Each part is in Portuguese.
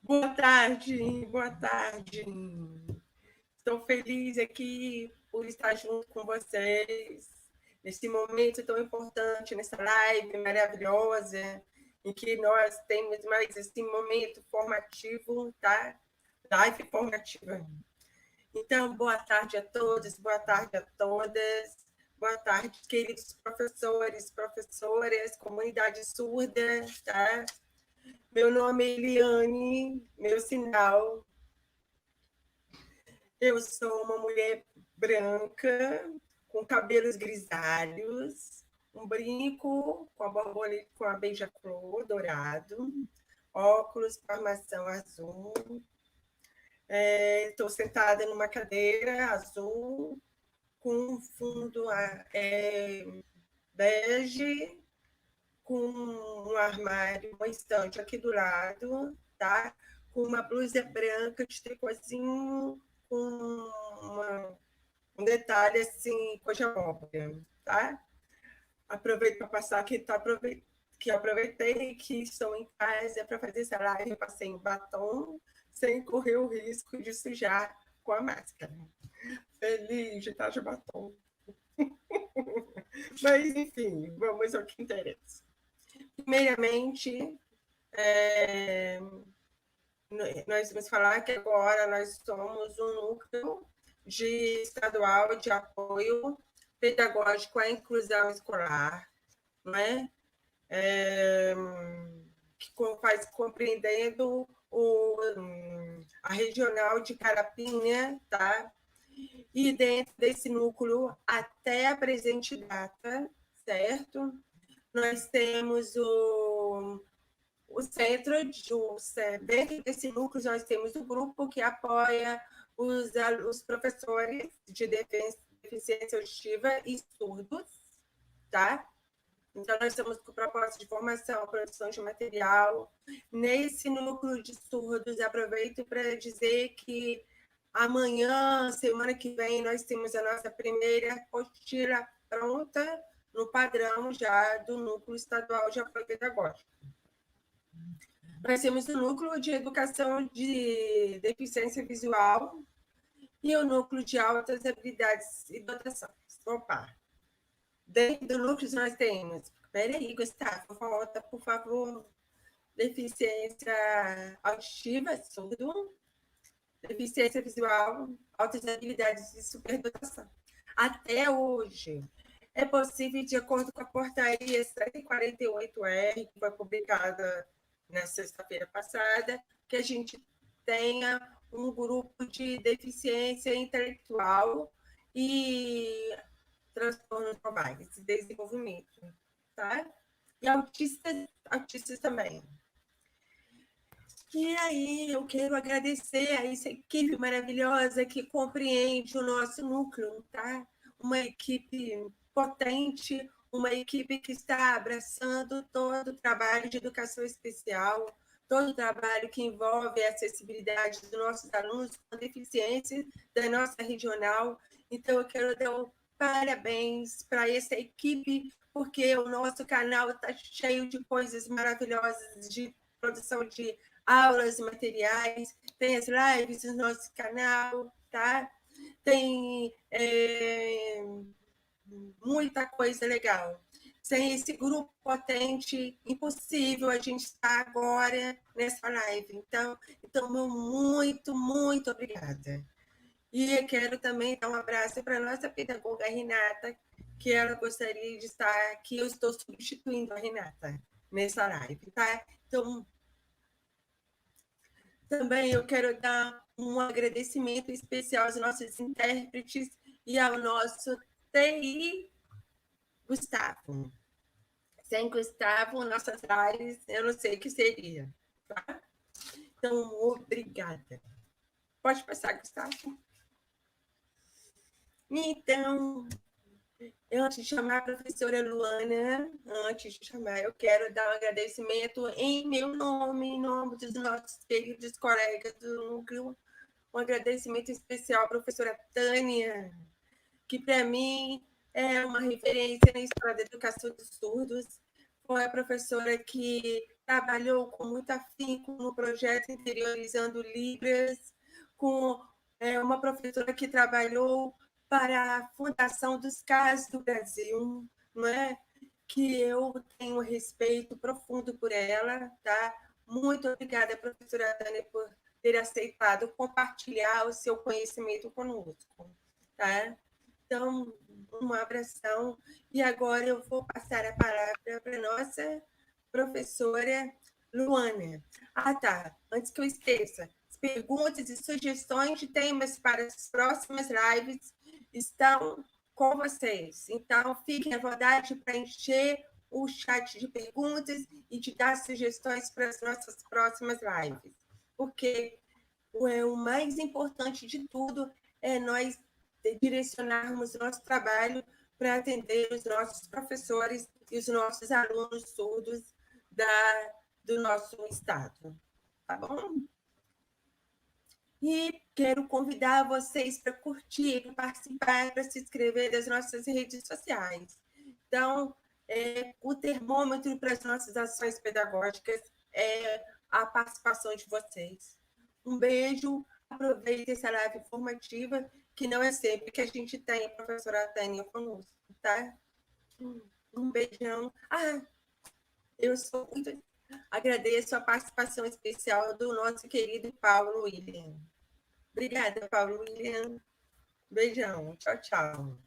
Boa tarde, boa tarde. Estou feliz aqui por estar junto com vocês nesse momento tão importante, nessa live maravilhosa, em que nós temos mais esse momento formativo, tá? Live formativa. Então, boa tarde a todos, boa tarde a todas, boa tarde, queridos professores, professoras, comunidade surda, tá? Meu nome é Eliane, meu sinal. Eu sou uma mulher branca, com cabelos grisalhos, um brinco com a borboleta, com a beija-flor dourado, óculos com armação azul. Estou sentada numa cadeira azul, com um fundo bege, com um armário, uma estante aqui do lado, tá? Com uma blusa branca de tricôzinho, com um detalhe assim, coisa móvel, tá? Aproveito para passar aqui, que aproveitei que estou em casa para fazer essa live, eu passei em batom, sem correr o risco de sujar com a máscara. Feliz de estar de batom. Mas, enfim, vamos ao que interessa. Primeiramente, nós vamos falar que agora nós somos um núcleo estadual de apoio pedagógico à inclusão escolar, não é? Que faz compreendendo a regional de Carapinha, tá? E dentro desse núcleo, até a presente data, certo? Nós temos o centro, dentro desse núcleo, nós temos o grupo que apoia os professores de deficiência auditiva e surdos, tá? Então, nós estamos com proposta de formação, produção de material. Nesse núcleo de surdos, aproveito para dizer que amanhã, semana que vem, nós temos a nossa primeira apostila pronta no padrão já do Núcleo Estadual de Apoio Pedagógico. Nós temos o Núcleo de Educação de Deficiência Visual e o Núcleo de Altas Habilidades e Dotações. Opa! Dentro do núcleo nós temos... Peraí, Gustavo, volta, por favor. Deficiência auditiva, surdo, deficiência visual, altas habilidades e superdotação. Até hoje, é possível, de acordo com a portaria 148R, que foi publicada na sexta-feira passada, que a gente tenha um grupo de deficiência intelectual e transtornos globais de desenvolvimento, tá? E autistas também. E aí eu quero agradecer a essa equipe maravilhosa que compreende o nosso núcleo, tá? Uma equipe potente, uma equipe que está abraçando todo o trabalho de educação especial, todo o trabalho que envolve a acessibilidade dos nossos alunos com deficiências da nossa regional. Então, eu quero dar um parabéns para essa equipe, porque o nosso canal está cheio de coisas maravilhosas, de produção de aulas e materiais, tem as lives no nosso canal, tá? Tem muita coisa legal. Sem esse grupo potente, impossível a gente estar agora nessa live. Então muito, muito obrigada. E eu quero também dar um abraço para a nossa pedagoga Renata, que ela gostaria de estar aqui. Eu estou substituindo a Renata nessa live, tá? Então, também eu quero dar um agradecimento especial aos nossos intérpretes e ao nosso TI Gustavo. Sem Gustavo, nossas lives, eu não sei o que seria. Tá? Então, obrigada. Pode passar, Gustavo. Então, antes de chamar a professora Luana, eu quero dar um agradecimento em meu nome, em nome dos nossos queridos colegas do núcleo, um agradecimento especial à professora Tânia, que para mim é uma referência na história da educação dos surdos. Foi a professora que trabalhou com muito afinco no projeto Interiorizando Libras, com uma professora que trabalhou para a Fundação dos CAS do Brasil, não é? Que eu tenho respeito profundo por ela, tá? Muito obrigada, professora Tânia, por ter aceitado compartilhar o seu conhecimento conosco, tá? Então, um abração. E agora eu vou passar a palavra para a nossa professora Luana. Ah, tá. Antes que eu esqueça, as perguntas e sugestões de temas para as próximas lives estão com vocês. Então, fiquem à vontade para encher o chat de perguntas e de dar sugestões para as nossas próximas lives. Porque o mais importante de tudo é nós direcionarmos nosso trabalho para atender os nossos professores e os nossos alunos surdos do nosso estado. Tá bom? E quero convidar vocês para curtir, para participar, para se inscrever nas nossas redes sociais. Então, o termômetro para as nossas ações pedagógicas é a participação de vocês. Um beijo, aproveite essa live formativa, que não é sempre que a gente tem a professora Tânia conosco, tá? Um beijão. Eu sou muito... Agradeço a participação especial do nosso querido Paulo William. Obrigada, Paulo William. Beijão. Tchau, tchau.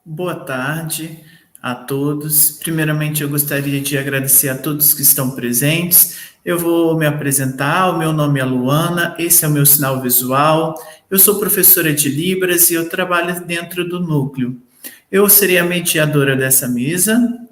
Boa tarde a todos. Primeiramente, eu gostaria de agradecer a todos que estão presentes. Eu vou me apresentar. O meu nome é Luana, esse é o meu sinal visual. Eu sou professora de Libras e eu trabalho dentro do núcleo. Eu serei a mediadora dessa mesa.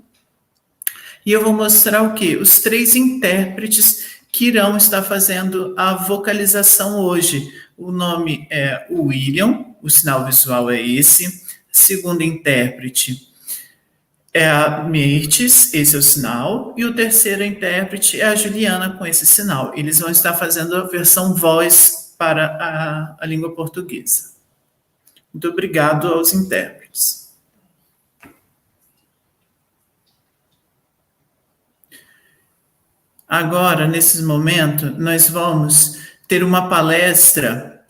E eu vou mostrar o quê? Os 3 intérpretes que irão estar fazendo a vocalização hoje. O nome é o William, o sinal visual é esse. Segundo intérprete é a Mirtes, esse é o sinal, e o terceiro intérprete é a Juliana com esse sinal. Eles vão estar fazendo a versão voz para a língua portuguesa. Muito obrigado aos intérpretes. Agora, nesse momento, nós vamos ter uma palestra,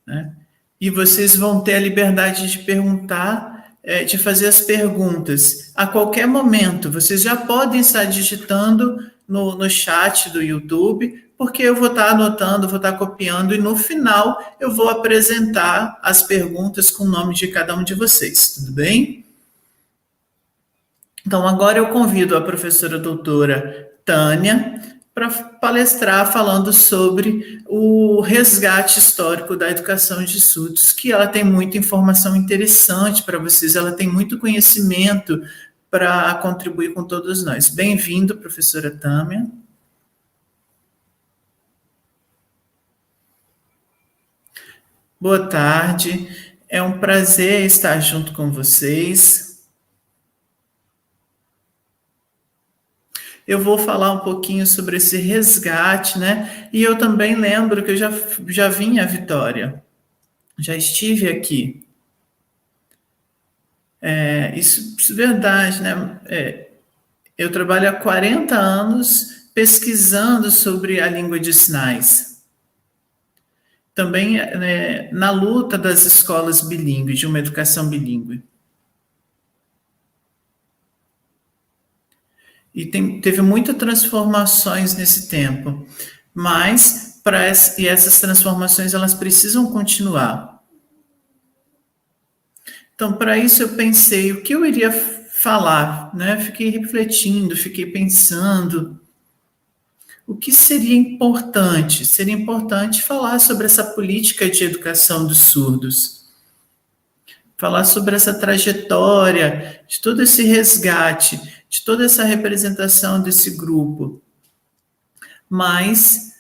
né? E vocês vão ter a liberdade de perguntar, de fazer as perguntas. A qualquer momento, vocês já podem estar digitando no chat do YouTube, porque eu vou estar anotando, vou estar copiando, e no final eu vou apresentar as perguntas com o nome de cada um de vocês, tudo bem? Então, agora eu convido a professora doutora Tânia para palestrar falando sobre o resgate histórico da educação de surdos, que ela tem muita informação interessante para vocês, ela tem muito conhecimento para contribuir com todos nós. Bem-vindo, professora Tânia. Boa tarde, é um prazer estar junto com vocês. Eu vou falar um pouquinho sobre esse resgate, né? E eu também lembro que eu já vim a Vitória, já estive aqui. Isso é verdade, né? Eu trabalho há 40 anos pesquisando sobre a língua de sinais. Também na luta das escolas bilíngues, de uma educação bilíngue. E teve muitas transformações nesse tempo, mas essas transformações elas precisam continuar. Então, para isso eu pensei o que eu iria falar, né? Fiquei refletindo, fiquei pensando o que seria importante. Seria importante falar sobre essa política de educação dos surdos, falar sobre essa trajetória, de todo esse resgate, de toda essa representação desse grupo. Mas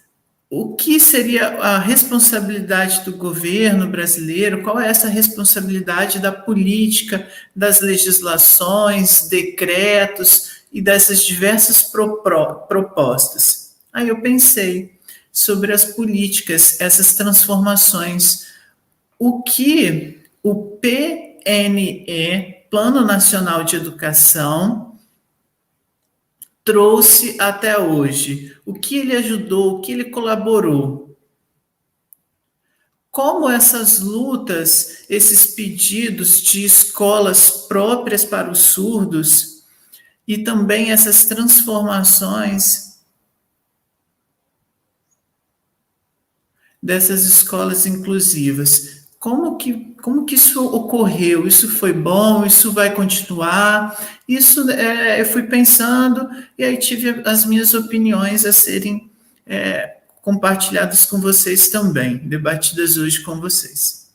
o que seria a responsabilidade do governo brasileiro? Qual é essa responsabilidade da política, das legislações, decretos e dessas diversas propostas? Aí eu pensei sobre as políticas, essas transformações, o que o PNE, Plano Nacional de Educação, trouxe até hoje, o que ele ajudou, o que ele colaborou. Como essas lutas, esses pedidos de escolas próprias para os surdos e também essas transformações dessas escolas inclusivas. Como que isso ocorreu? Isso foi bom? Isso vai continuar? Isso eu fui pensando e aí tive as minhas opiniões a serem compartilhadas com vocês também, debatidas hoje com vocês.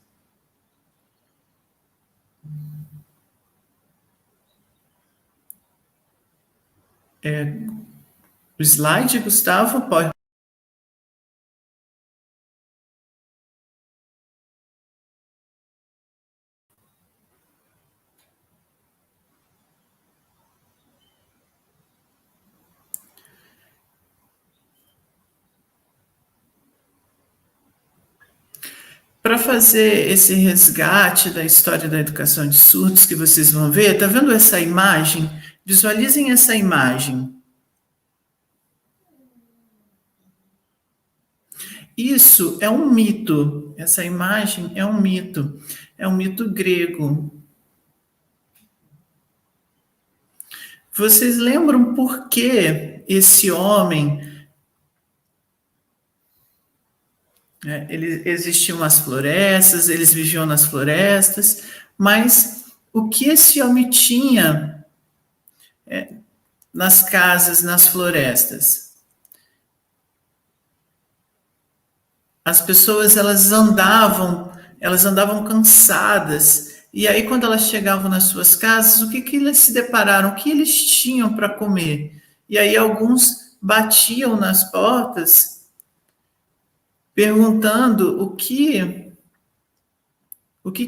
O slide, Gustavo, pode. Para fazer esse resgate da história da educação de surdos que vocês vão ver, tá vendo essa imagem? Visualizem essa imagem. Isso é um mito. Essa imagem é um mito. É um mito grego. Vocês lembram por que esse homem existiam nas florestas, eles viviam nas florestas, mas o que esse homem tinha nas casas, nas florestas? As pessoas elas andavam cansadas, e aí quando elas chegavam nas suas casas, o que eles se depararam? O que eles tinham para comer? E aí alguns batiam nas portas perguntando o que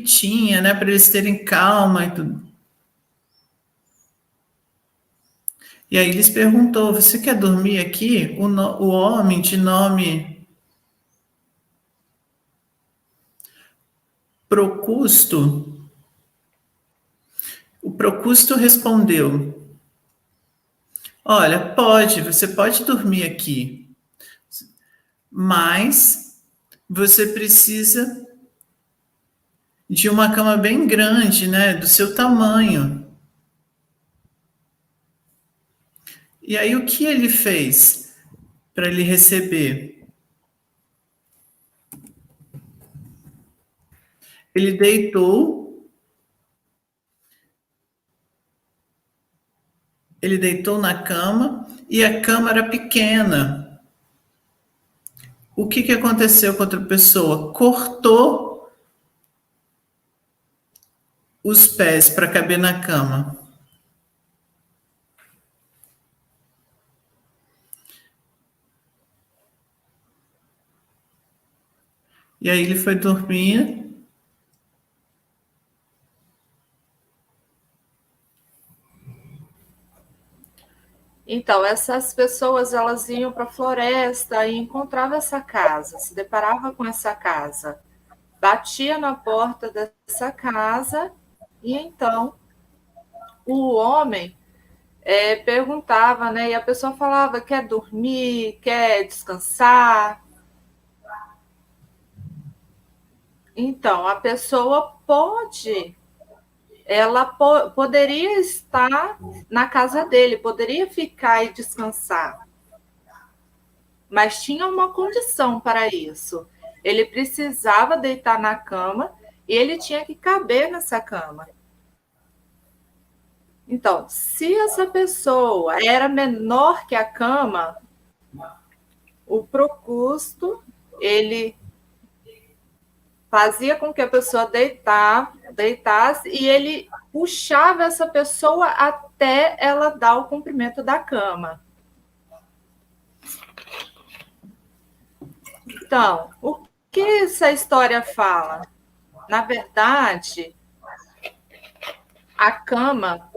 tinha, né, para eles terem calma e tudo. E aí eles perguntou: você quer dormir aqui? O homem de nome Procusto, o Procusto respondeu: olha, você pode dormir aqui, mas você precisa de uma cama bem grande, né, do seu tamanho. E aí o que ele fez para ele receber? Ele deitou na cama e a cama era pequena. O que aconteceu com outra pessoa? Cortou os pés para caber na cama. E aí ele foi dormir. Então, essas pessoas, elas iam para a floresta e encontravam essa casa, se deparava com essa casa, batia na porta dessa casa e então o homem perguntava, né? E a pessoa falava: quer dormir, quer descansar? Então, a pessoa ela poderia estar na casa dele, poderia ficar e descansar, mas tinha uma condição para isso. Ele precisava deitar na cama e ele tinha que caber nessa cama. Então, se essa pessoa era menor que a cama, o Procusto, ele fazia com que a pessoa deitasse e ele puxava essa pessoa até ela dar o comprimento da cama. Então, o que essa história fala? Na verdade, a cama,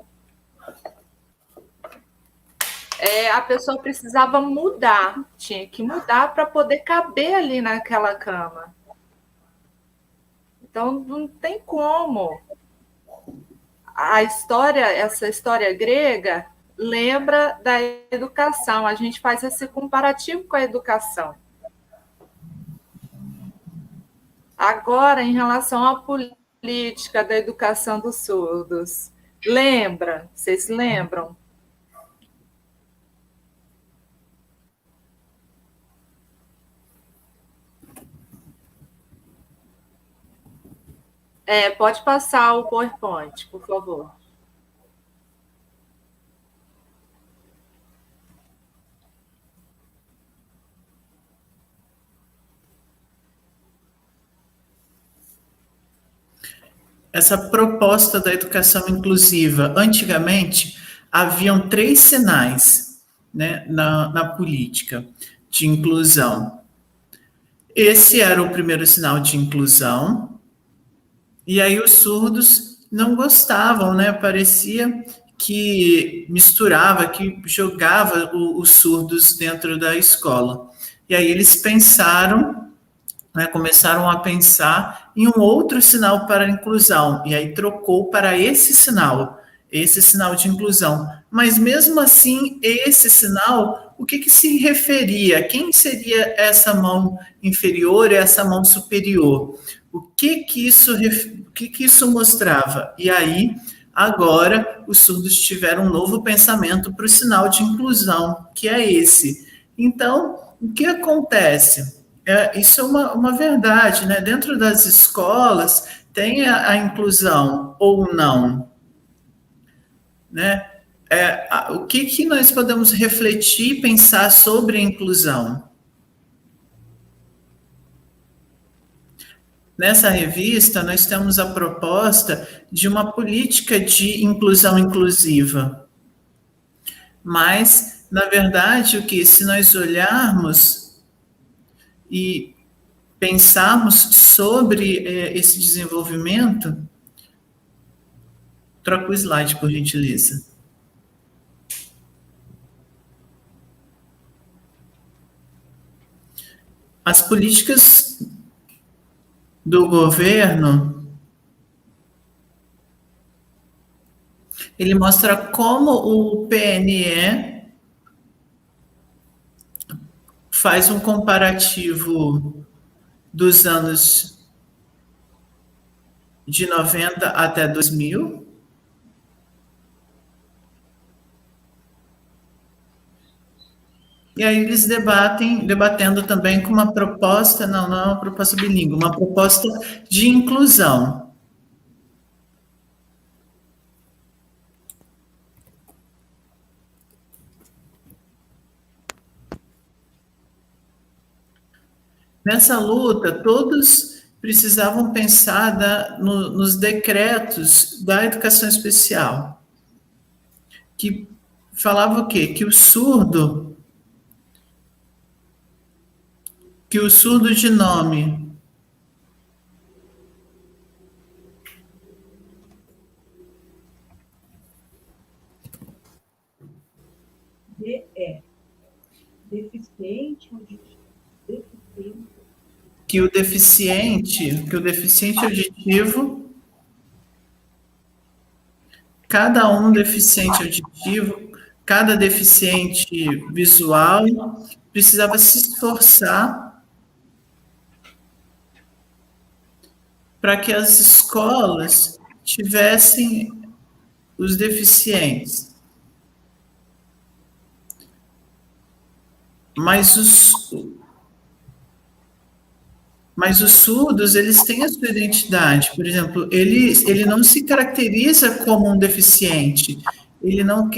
a pessoa precisava mudar, tinha que mudar para poder caber ali naquela cama. Então, não tem como. Essa história grega, lembra da educação. A gente faz esse comparativo com a educação. Agora, em relação à política da educação dos surdos, lembra? Vocês lembram? Pode passar o PowerPoint, por favor. Essa proposta da educação inclusiva, antigamente, haviam 3 sinais, né, na política de inclusão. Esse era o primeiro sinal de inclusão, e aí os surdos não gostavam, né? Parecia que misturava, que jogava os surdos dentro da escola. E aí eles pensaram, né, começaram a pensar em um outro sinal para a inclusão, e aí trocou para esse sinal de inclusão. Mas mesmo assim, esse sinal, o que se referia? Quem seria essa mão inferior e essa mão superior? O que isso mostrava? E aí, agora, os surdos tiveram um novo pensamento para o sinal de inclusão, que é esse. Então, o que acontece? Isso é uma verdade, né? Dentro das escolas, tem a inclusão ou não, né? O que nós podemos refletir e pensar sobre a inclusão? Nessa revista, nós temos a proposta de uma política de inclusão inclusiva. Mas, na verdade, se nós olharmos e pensarmos sobre esse desenvolvimento, troca o slide, por gentileza. As políticas do governo, ele mostra como o PNE faz um comparativo dos anos de 90 até 2000. E aí eles debatendo também com uma proposta, não é uma proposta bilíngue, uma proposta de inclusão. Nessa luta, todos precisavam pensar nos decretos da educação especial, que falava o quê? Que o surdo de nome deficiente ou que o deficiente auditivo, cada um deficiente auditivo, cada deficiente visual, precisava se esforçar para que as escolas tivessem os deficientes. Mas os surdos, eles têm a sua identidade. Por exemplo, ele não se caracteriza como um deficiente. Ele não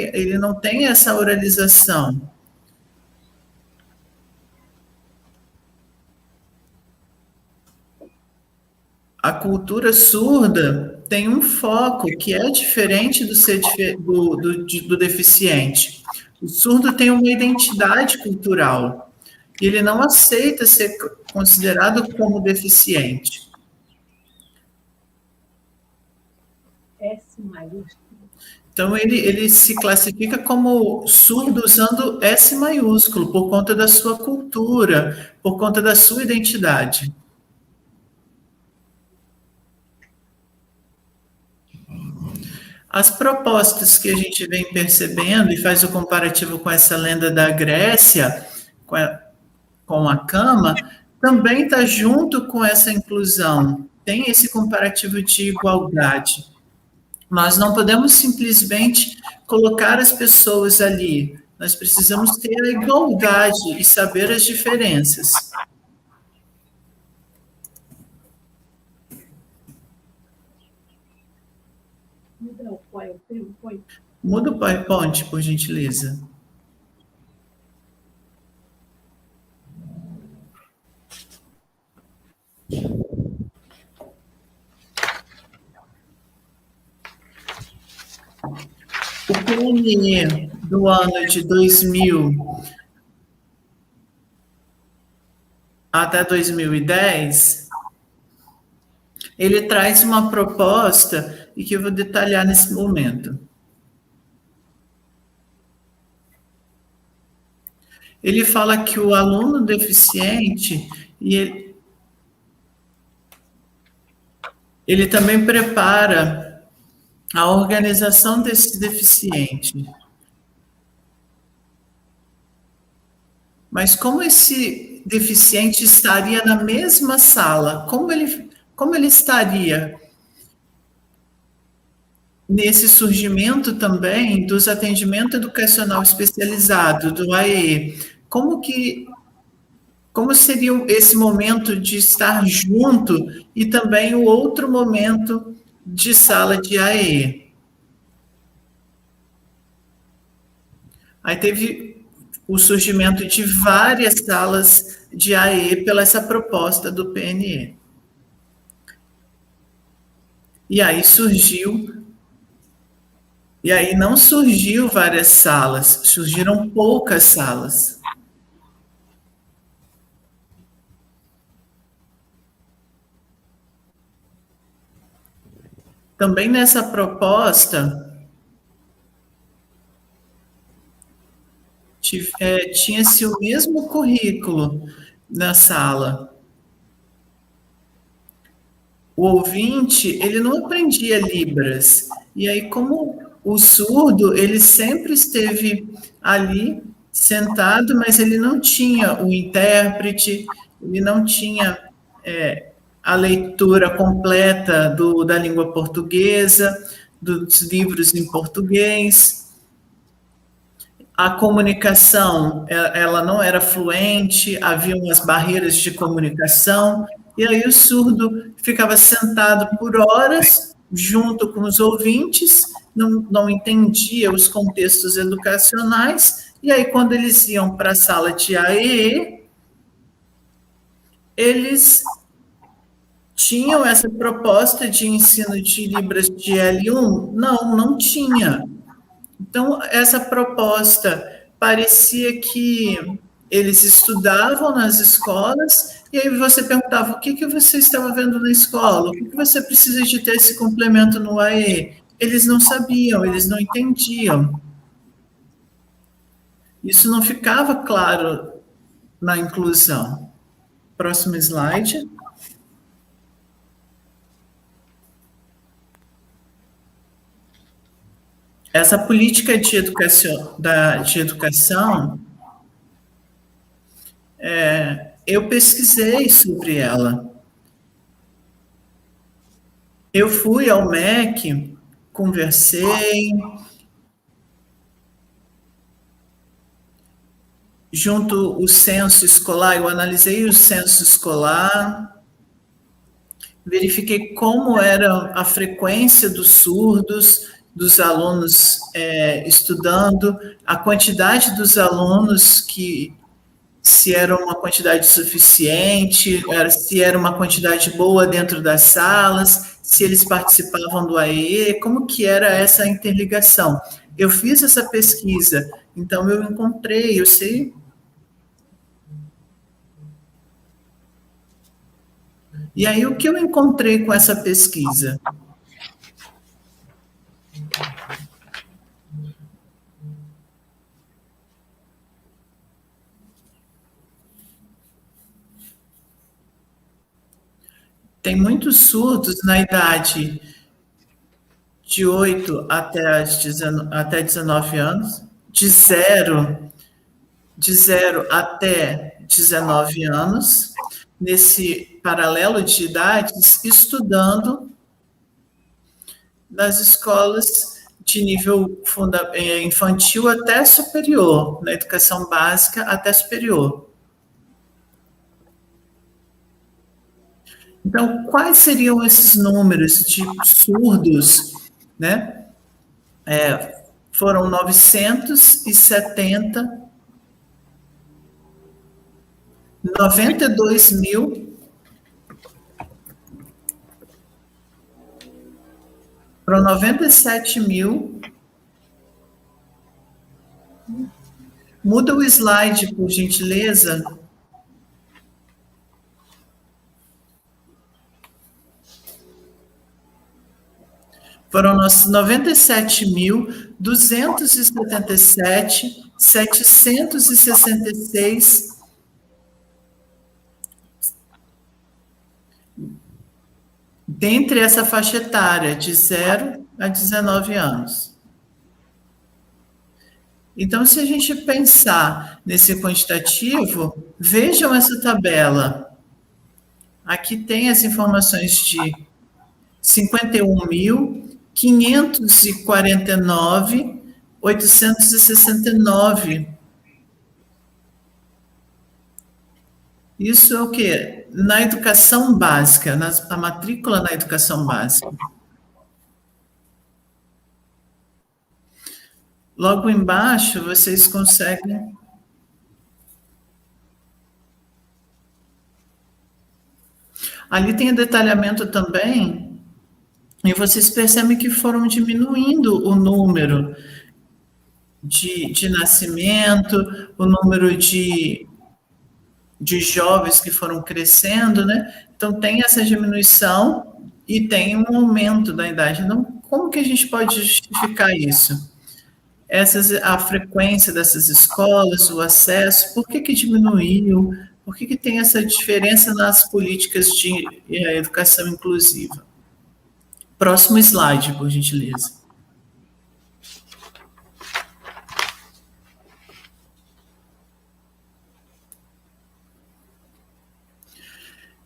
tem essa oralização. A cultura surda tem um foco que é diferente do deficiente. O surdo tem uma identidade cultural. e ele não aceita ser considerado como deficiente. S maiúsculo. Então, ele se classifica como surdo usando S maiúsculo, por conta da sua cultura, por conta da sua identidade. As propostas que a gente vem percebendo, e faz o comparativo com essa lenda da Grécia, com a cama, também está junto com essa inclusão. Tem esse comparativo de igualdade. Nós não podemos simplesmente colocar as pessoas ali. Nós precisamos ter a igualdade e saber as diferenças. Muda o PowerPoint. Muda o PowerPoint, por gentileza. O PNE do ano de 2000 até 2010, ele traz uma proposta e que eu vou detalhar nesse momento. Ele fala que o aluno deficiente, e ele também prepara a organização desse deficiente. Mas como esse deficiente estaria na mesma sala? Como ele estaria nesse surgimento também dos atendimentos educacional especializado, do AEE? Como seria esse momento de estar junto e também o outro momento de sala de AE? Aí teve o surgimento de várias salas de AE pela essa proposta do PNE. E aí não surgiu várias salas, surgiram poucas salas. Também nessa proposta, tinha-se o mesmo currículo na sala. O ouvinte, ele não aprendia Libras. E aí, como o surdo, ele sempre esteve ali, sentado, mas ele não tinha o intérprete, ele não tinha a leitura completa da língua portuguesa, dos livros em português. A comunicação, ela não era fluente, havia umas barreiras de comunicação, e aí o surdo ficava sentado por horas, junto com os ouvintes, não entendia os contextos educacionais, e aí quando eles iam para a sala de AEE, eles tinham essa proposta de ensino de Libras de L1? Não tinha. Então, essa proposta parecia que eles estudavam nas escolas, e aí você perguntava, o que você estava vendo na escola? O que você precisa de ter esse complemento no AE? Eles não sabiam, eles não entendiam. Isso não ficava claro na inclusão. Próximo slide. Essa política de educação, eu pesquisei sobre ela. Eu fui ao MEC, conversei, junto o censo escolar, eu analisei o censo escolar, verifiquei como era a frequência dos surdos, dos alunos estudando, a quantidade dos alunos, se era uma quantidade suficiente, se era uma quantidade boa dentro das salas, se eles participavam do AEE, como que era essa interligação. Eu fiz essa pesquisa, então eu encontrei, eu sei E aí, o que eu encontrei com essa pesquisa? Tem muitos surdos na idade de 8 até 19 anos, de 0 até 19 anos, nesse paralelo de idades, estudando nas escolas de nível infantil até superior, na educação básica até superior. Então, quais seriam esses números de surdos, né? Foram 970, 92 mil, foram 97 mil. Muda o slide, por gentileza. Foram 97.277.766 dentre essa faixa etária de 0 a 19 anos. Então, se a gente pensar nesse quantitativo, vejam essa tabela. Aqui tem as informações de 51.549.869. Isso é o quê? Na educação básica, a matrícula na educação básica. Logo embaixo, vocês conseguem... Ali tem o detalhamento também, e vocês percebem que foram diminuindo o número de nascimento, o número de jovens que foram crescendo, né? Então, tem essa diminuição e tem um aumento da idade. Então, como que a gente pode justificar isso? A frequência dessas escolas, o acesso, por que diminuiu? Por que tem essa diferença nas políticas de educação inclusiva? Próximo slide, por gentileza.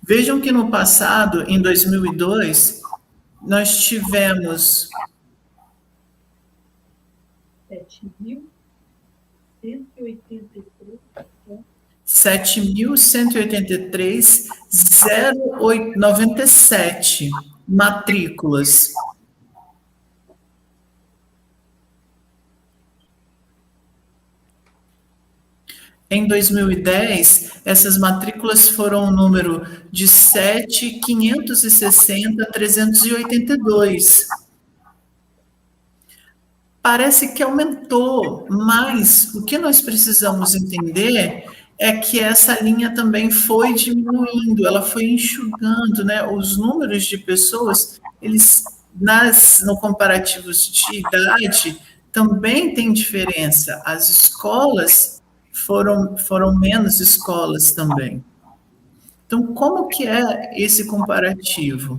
Vejam que no passado, em 2002, nós tivemos 7.183.097 matrículas. Em 2010, essas matrículas foram um número de 7.560.382. Parece que aumentou, mas o que nós precisamos entender é que essa linha também foi diminuindo, ela foi enxugando, né? Os números de pessoas, eles no comparativos de idade também tem diferença. As escolas foram menos escolas também. Então, como que é esse comparativo?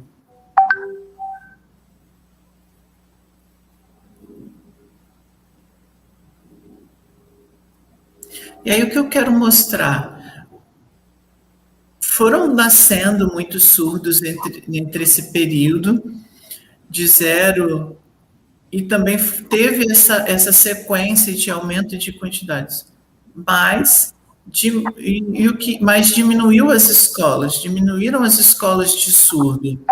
E aí o que eu quero mostrar? Foram nascendo muitos surdos entre esse período de 0, e também teve essa sequência de aumento de quantidades. Mas diminuiu as escolas, diminuíram as escolas de surdo.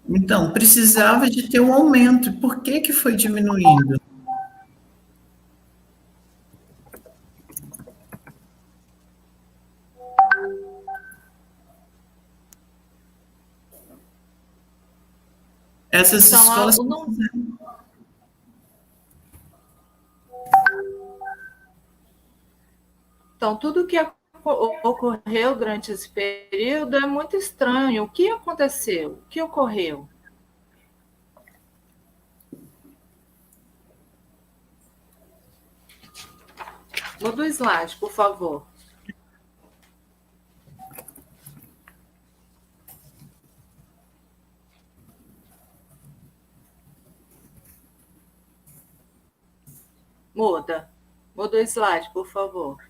Então, precisava de ter um aumento. Por que foi diminuindo? Essas Então, escolas... Então, tudo que ocorreu durante esse período é muito estranho. O que aconteceu? O que ocorreu? Muda o slide, por favor. Muda. Muda o slide, por favor.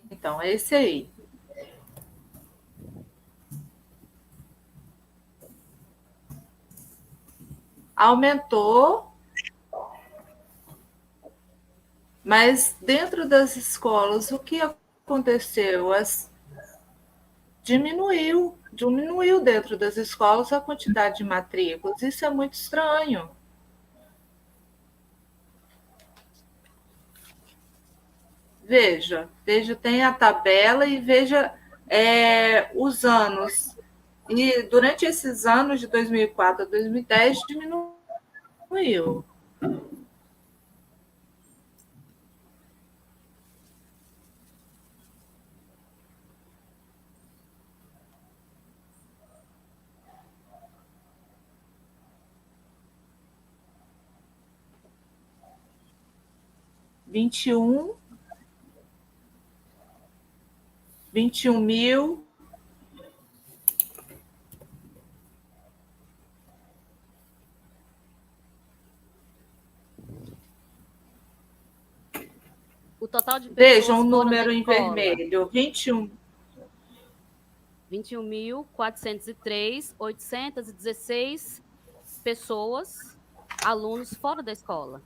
Então, é esse aí. Aumentou, mas dentro das escolas, o que aconteceu? Diminuiu dentro das escolas a quantidade de matrículas. Isso é muito estranho. Veja, tem a tabela e veja os anos. E durante esses anos, de 2004 a 2010, diminuiu. vinte e um mil. O total de pessoas Vejam o fora número da em escola, vermelho, 21.403.816 pessoas, alunos fora da escola,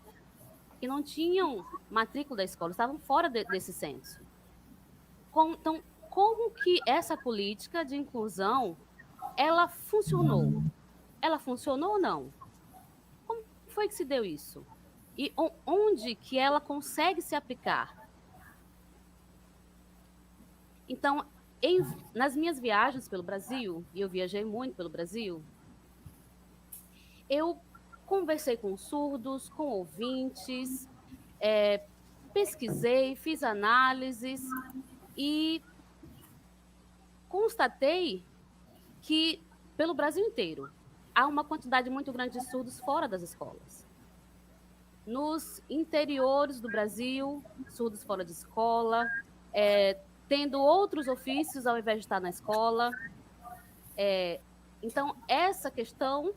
que não tinham matrícula da escola, estavam fora desse censo. Então, como que essa política de inclusão, ela funcionou? Ela funcionou ou não? Como foi que se deu isso? E onde que ela consegue se aplicar? Então, nas minhas viagens pelo Brasil, e eu viajei muito pelo Brasil, eu conversei com surdos, com ouvintes, pesquisei, fiz análises e constatei que, pelo Brasil inteiro, há uma quantidade muito grande de surdos fora das escolas. Nos interiores do Brasil, surdos fora de escola, tendo outros ofícios ao invés de estar na escola. Então, essa questão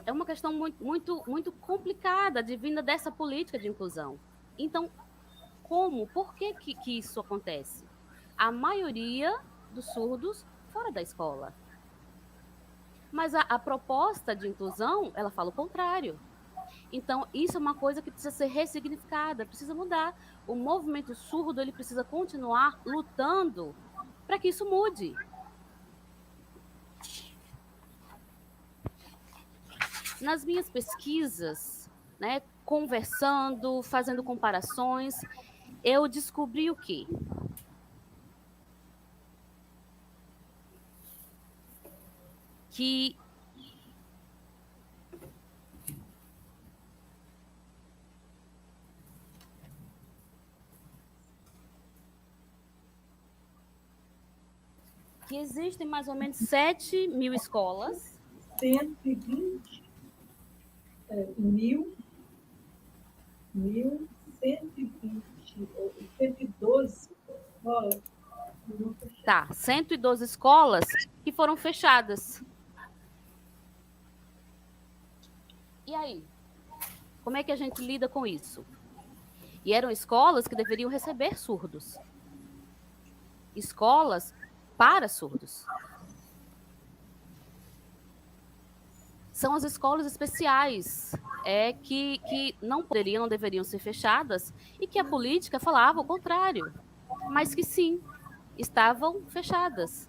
é uma questão muito complicada, advinda dessa política de inclusão. Então, por que isso acontece? A maioria dos surdos fora da escola. Mas a proposta de inclusão, ela fala o contrário. Então, isso é uma coisa que precisa ser ressignificada, precisa mudar. O movimento surdo, ele precisa continuar lutando para que isso mude. Nas minhas pesquisas, conversando, fazendo comparações, eu descobri o quê? Que existem mais ou menos 7 mil escolas. 120 112 escolas. Tá, 112 escolas que foram fechadas. E aí? Como é que a gente lida com isso? E eram escolas que deveriam receber surdos. Escolas para surdos. São as escolas especiais que não deveriam ser fechadas e que a política falava o contrário, mas que sim, estavam fechadas.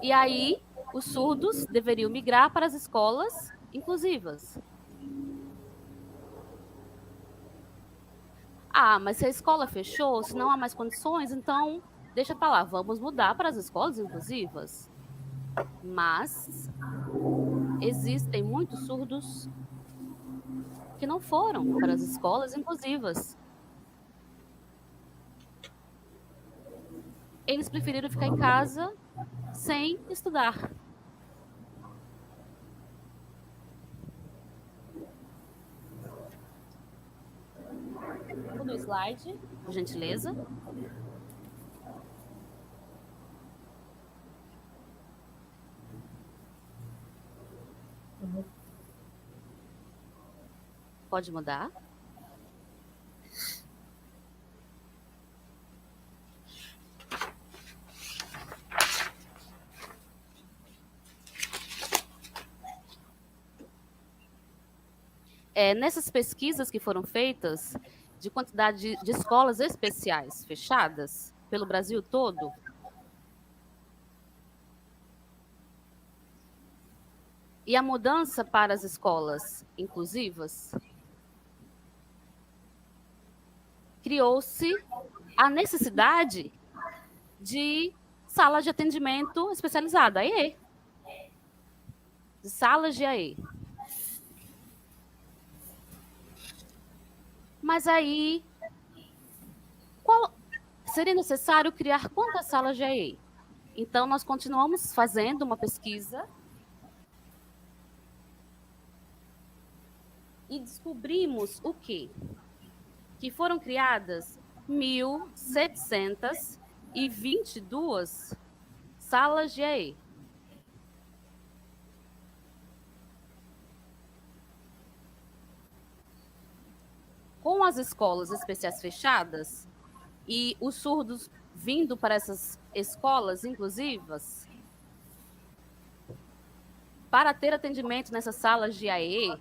E aí, os surdos deveriam migrar para as escolas inclusivas. Ah, mas se a escola fechou, se não há mais condições, então deixa pra lá, vamos mudar para as escolas inclusivas. Mas existem muitos surdos que não foram para as escolas inclusivas. Eles preferiram ficar em casa sem estudar. Muda o slide, por gentileza. Pode mudar. Nessas pesquisas que foram feitas de quantidade de escolas especiais fechadas pelo Brasil todo, e a mudança para as escolas inclusivas, criou-se a necessidade de salas de atendimento especializada, AE. De salas de AE. Mas aí, seria necessário criar quantas salas de AE? Então, nós continuamos fazendo uma pesquisa e descobrimos o quê? Que foram criadas 1.722 salas de AE. Com as escolas especiais fechadas e os surdos vindo para essas escolas inclusivas, para ter atendimento nessas salas de AE,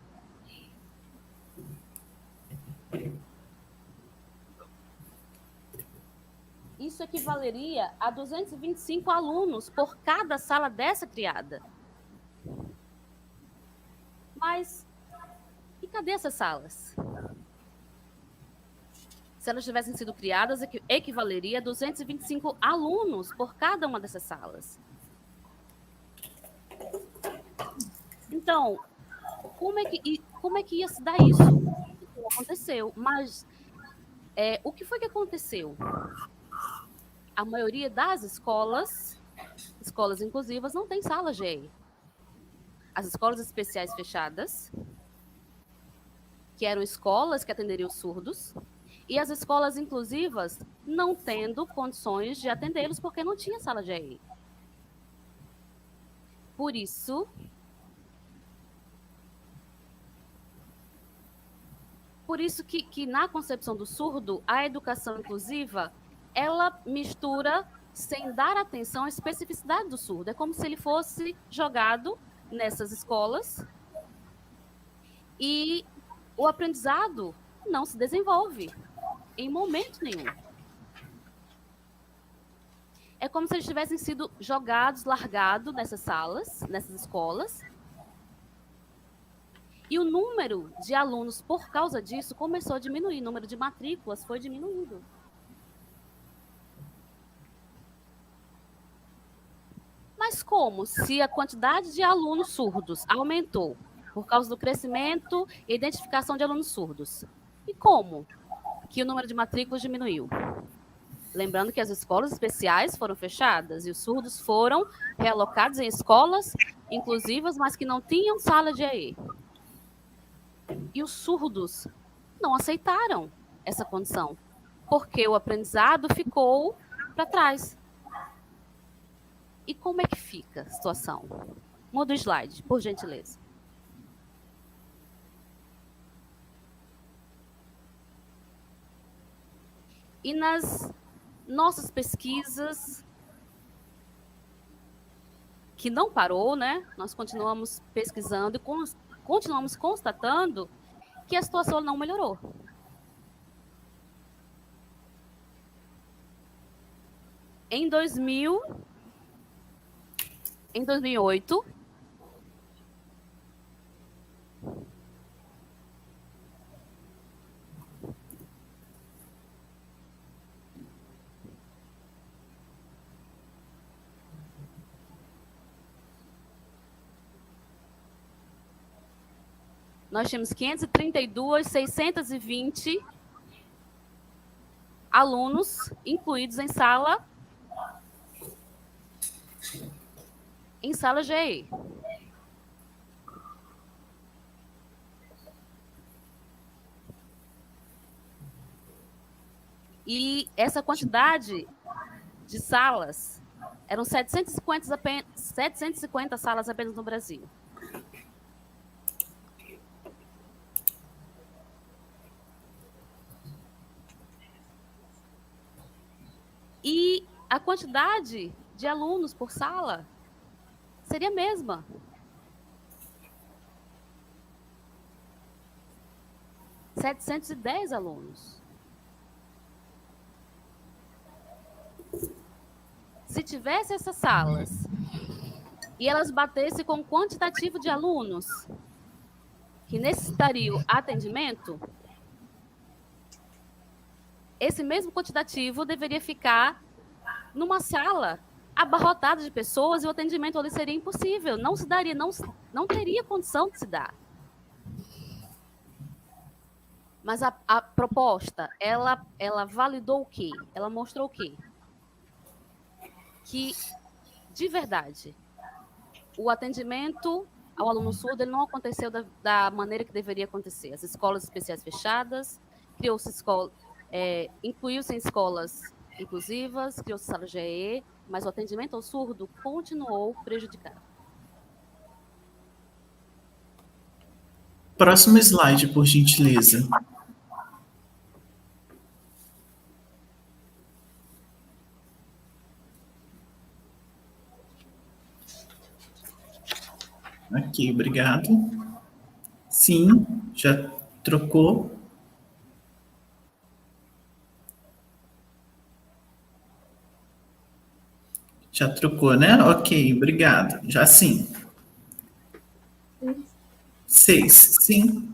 isso equivaleria a 225 alunos por cada sala dessa criada. Mas, e cadê essas salas? Se elas tivessem sido criadas, equivaleria a 225 alunos por cada uma dessas salas. Então, como é que ia se dar isso? Não aconteceu. Mas o que foi que aconteceu? A maioria das escolas inclusivas, não tem sala GE. As escolas especiais fechadas, que eram escolas que atenderiam os surdos, e as escolas inclusivas não tendo condições de atendê-los porque não tinha sala de AE. Por isso, que na concepção do surdo, a educação inclusiva, ela mistura sem dar atenção à especificidade do surdo. É como se ele fosse jogado nessas escolas e o aprendizado não se desenvolve em momento nenhum. É como se eles tivessem sido jogados, largados nessas salas, nessas escolas. E o número de alunos, por causa disso, começou a diminuir. O número de matrículas foi diminuindo. Mas como? Se a quantidade de alunos surdos aumentou por causa do crescimento e identificação de alunos surdos. E como que o número de matrículas diminuiu? Lembrando que as escolas especiais foram fechadas e os surdos foram realocados em escolas inclusivas, mas que não tinham sala de AE. E os surdos não aceitaram essa condição, porque o aprendizado ficou para trás. E como é que fica a situação? Muda o slide, por gentileza. E nas nossas pesquisas, que não parou, né? Nós continuamos pesquisando e continuamos constatando que a situação não melhorou. Em 2008, nós tínhamos 532.620 alunos incluídos em sala GE. E essa quantidade de salas eram 750 salas apenas no Brasil. E a quantidade de alunos por sala seria a mesma. – 710 alunos. Se tivesse essas salas e elas batessem com o quantitativo de alunos que necessitariam atendimento, esse mesmo quantitativo deveria ficar numa sala abarrotada de pessoas e o atendimento ali seria impossível. Não se daria, não teria condição de se dar. Mas a proposta, ela validou o quê? Ela mostrou o quê? Que, de verdade, o atendimento ao aluno surdo ele não aconteceu da maneira que deveria acontecer. As escolas especiais fechadas, criou-se incluiu-se em escolas inclusivas, criou-se sala GE, mas o atendimento ao surdo continuou prejudicado. Próximo slide, por gentileza. Aqui, obrigado. Sim, já trocou. Já trocou, né? Ok, obrigado. Já sim. 6, sim.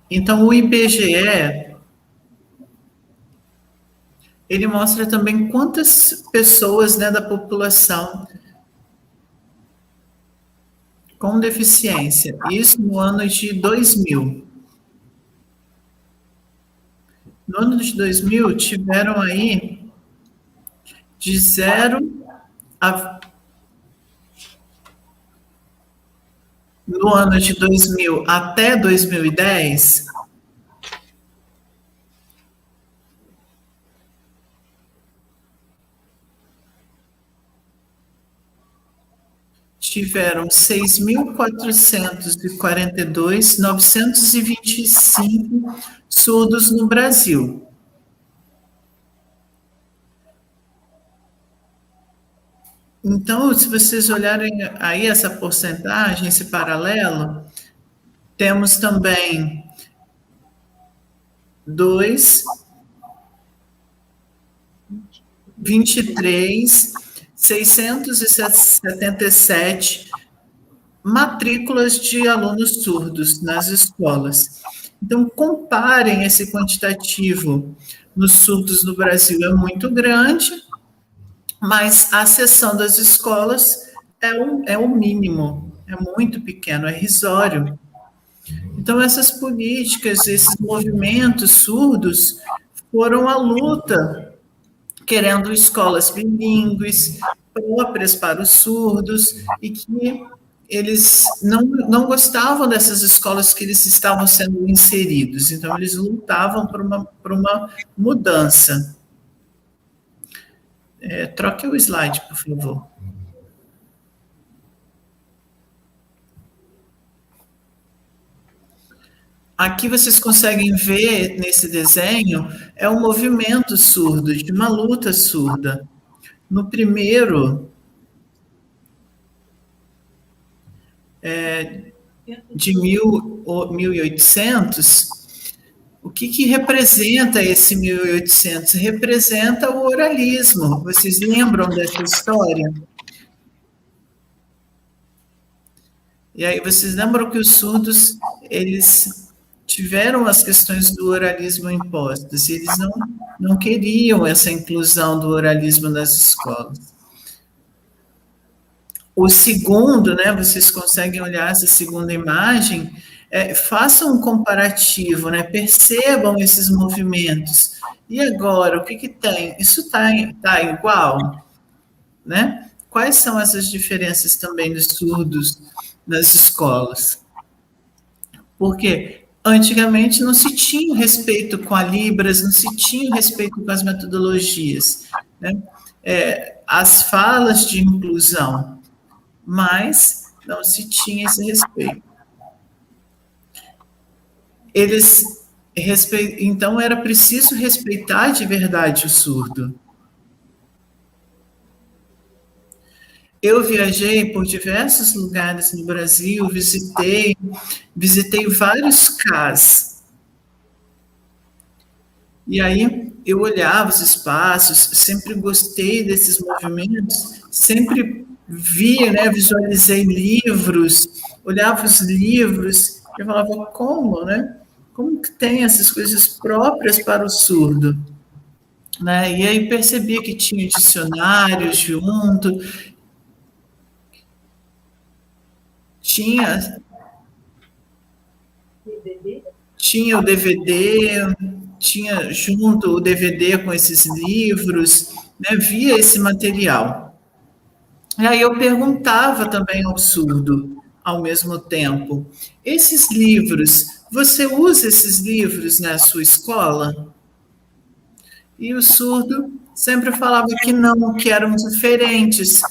Então, o IBGE, ele mostra também quantas pessoas, né, da população com deficiência. Isso no ano de 2000. No ano de 2000, tiveram aí de 0 a... No ano de 2000 até 2010, tiveram 6.442.925 surdos no Brasil. Então, se vocês olharem aí essa porcentagem, esse paralelo, temos também 23.677 matrículas de alunos surdos nas escolas. Então, comparem esse quantitativo nos surdos no Brasil, é muito grande, mas a seção das escolas é o mínimo, é muito pequeno, é irrisório. Então, essas políticas, esses movimentos surdos foram a luta, querendo escolas bilíngues, próprias para os surdos, e que eles não gostavam dessas escolas que eles estavam sendo inseridos. Então, eles lutavam por uma mudança. Troque o slide, por favor. Aqui vocês conseguem ver, nesse desenho, é um movimento surdo, de uma luta surda. No primeiro, de 1800, o que representa esse 1800? Representa o oralismo. Vocês lembram dessa história? E aí vocês lembram que os surdos, eles tiveram as questões do oralismo impostas, e eles não queriam essa inclusão do oralismo nas escolas. O segundo, né, vocês conseguem olhar essa segunda imagem, façam um comparativo, né, percebam esses movimentos. E agora, o que tem? Isso está igual? Né? Quais são essas diferenças também dos surdos nas escolas? Porque antigamente não se tinha respeito com a Libras, não se tinha respeito com as metodologias, né? As falas de inclusão, mas não se tinha esse respeito. Então, era preciso respeitar de verdade o surdo. Eu viajei por diversos lugares no Brasil, visitei vários CAS. E aí eu olhava os espaços, sempre gostei desses movimentos, sempre via, né, visualizei livros, olhava os livros, e falava, como, né? Como que tem essas coisas próprias para o surdo? Né? E aí percebia que tinha dicionários junto, tinha o DVD, tinha junto o DVD com esses livros, né, via esse material. E aí eu perguntava também ao surdo, ao mesmo tempo, esses livros, você usa esses livros na sua escola? E o surdo sempre falava que não, que eram diferentes,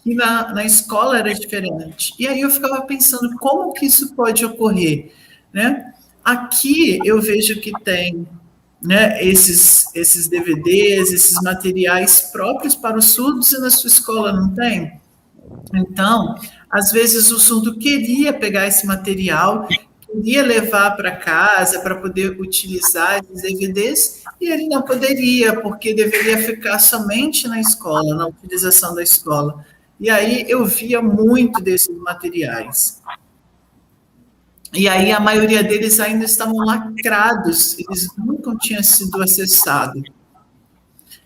que na escola era diferente. E aí eu ficava pensando, como que isso pode ocorrer? Né? Aqui eu vejo que tem, né, esses DVDs, esses materiais próprios para os surdos, e na sua escola não tem? Então, às vezes o surdo queria pegar esse material, queria levar para casa para poder utilizar esses DVDs, e ele não poderia, porque deveria ficar somente na escola, na utilização da escola. E aí eu via muito desses materiais. E aí a maioria deles ainda estavam lacrados, eles nunca tinham sido acessados.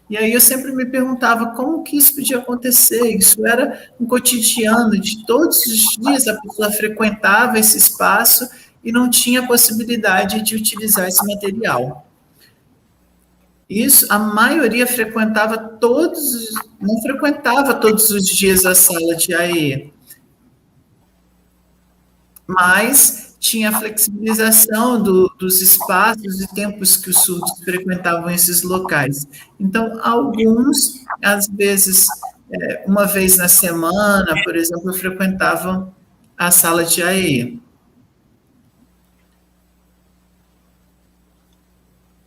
E aí eu sempre me perguntava como que isso podia acontecer. Isso era um cotidiano de todos os dias, a pessoa frequentava esse espaço e não tinha possibilidade de utilizar esse material. Isso, a maioria não frequentava todos os dias a sala de AE, mas tinha a flexibilização dos espaços e tempos que os surdos frequentavam esses locais. Então, alguns, às vezes, uma vez na semana, por exemplo, frequentavam a sala de AE.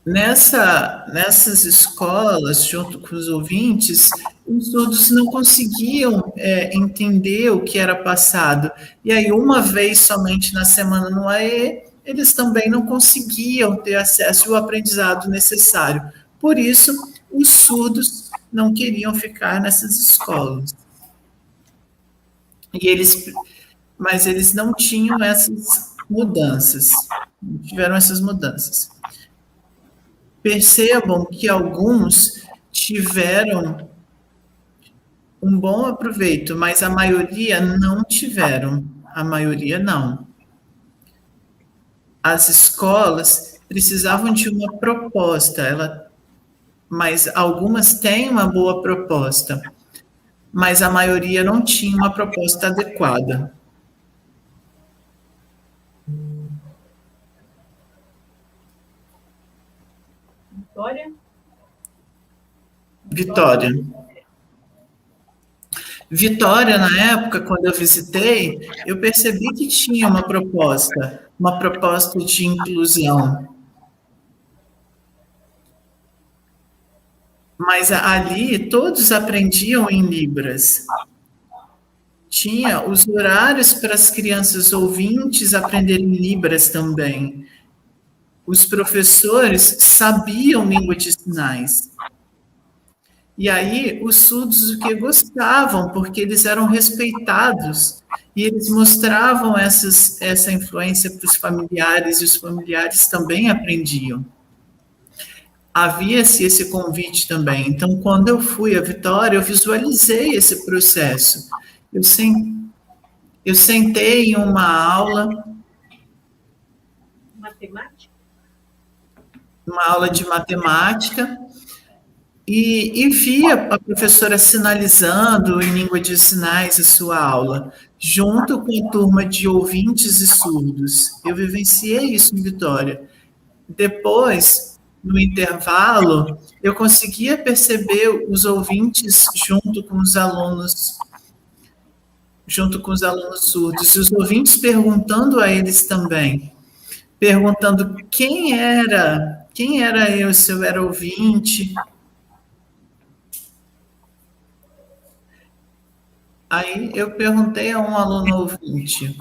Nessas escolas, junto com os ouvintes, os surdos não conseguiam entender o que era passado. E aí, uma vez somente na semana no AE, eles também não conseguiam ter acesso ao aprendizado necessário. Por isso, os surdos não queriam ficar nessas escolas. Mas eles não tinham essas mudanças, não tiveram essas mudanças. Percebam que alguns tiveram um bom aproveito, mas a maioria não tiveram. A maioria não. As escolas precisavam de uma proposta, mas algumas têm uma boa proposta, mas a maioria não tinha uma proposta adequada. Vitória, na época, quando eu visitei, eu percebi que tinha uma proposta de inclusão. Mas ali todos aprendiam em Libras. Tinha os horários para as crianças ouvintes aprenderem Libras também. Os professores sabiam língua de sinais. E aí, os surdos o que gostavam, porque eles eram respeitados, e eles mostravam essa influência para os familiares, e os familiares também aprendiam. Havia-se esse convite também. Então, quando eu fui à Vitória, eu visualizei esse processo. Eu sentei em uma aula, Matemática? uma aula de matemática, e via a professora sinalizando em língua de sinais a sua aula, junto com a turma de ouvintes e surdos. Eu vivenciei isso em Vitória. Depois, no intervalo, eu conseguia perceber os ouvintes junto com os alunos surdos, e os ouvintes perguntando a eles também, perguntando quem era eu, se eu era ouvinte. Aí eu perguntei a um aluno ouvinte,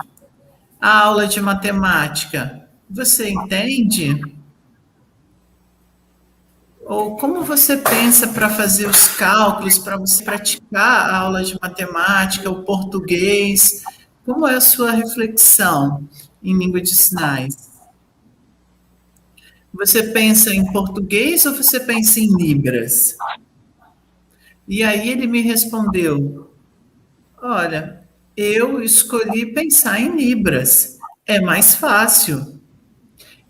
a aula de matemática, você entende? Ou como você pensa para fazer os cálculos, para você praticar a aula de matemática, o português? Como é a sua reflexão em língua de sinais? Você pensa em português ou você pensa em libras? E aí ele me respondeu, olha, eu escolhi pensar em libras, é mais fácil.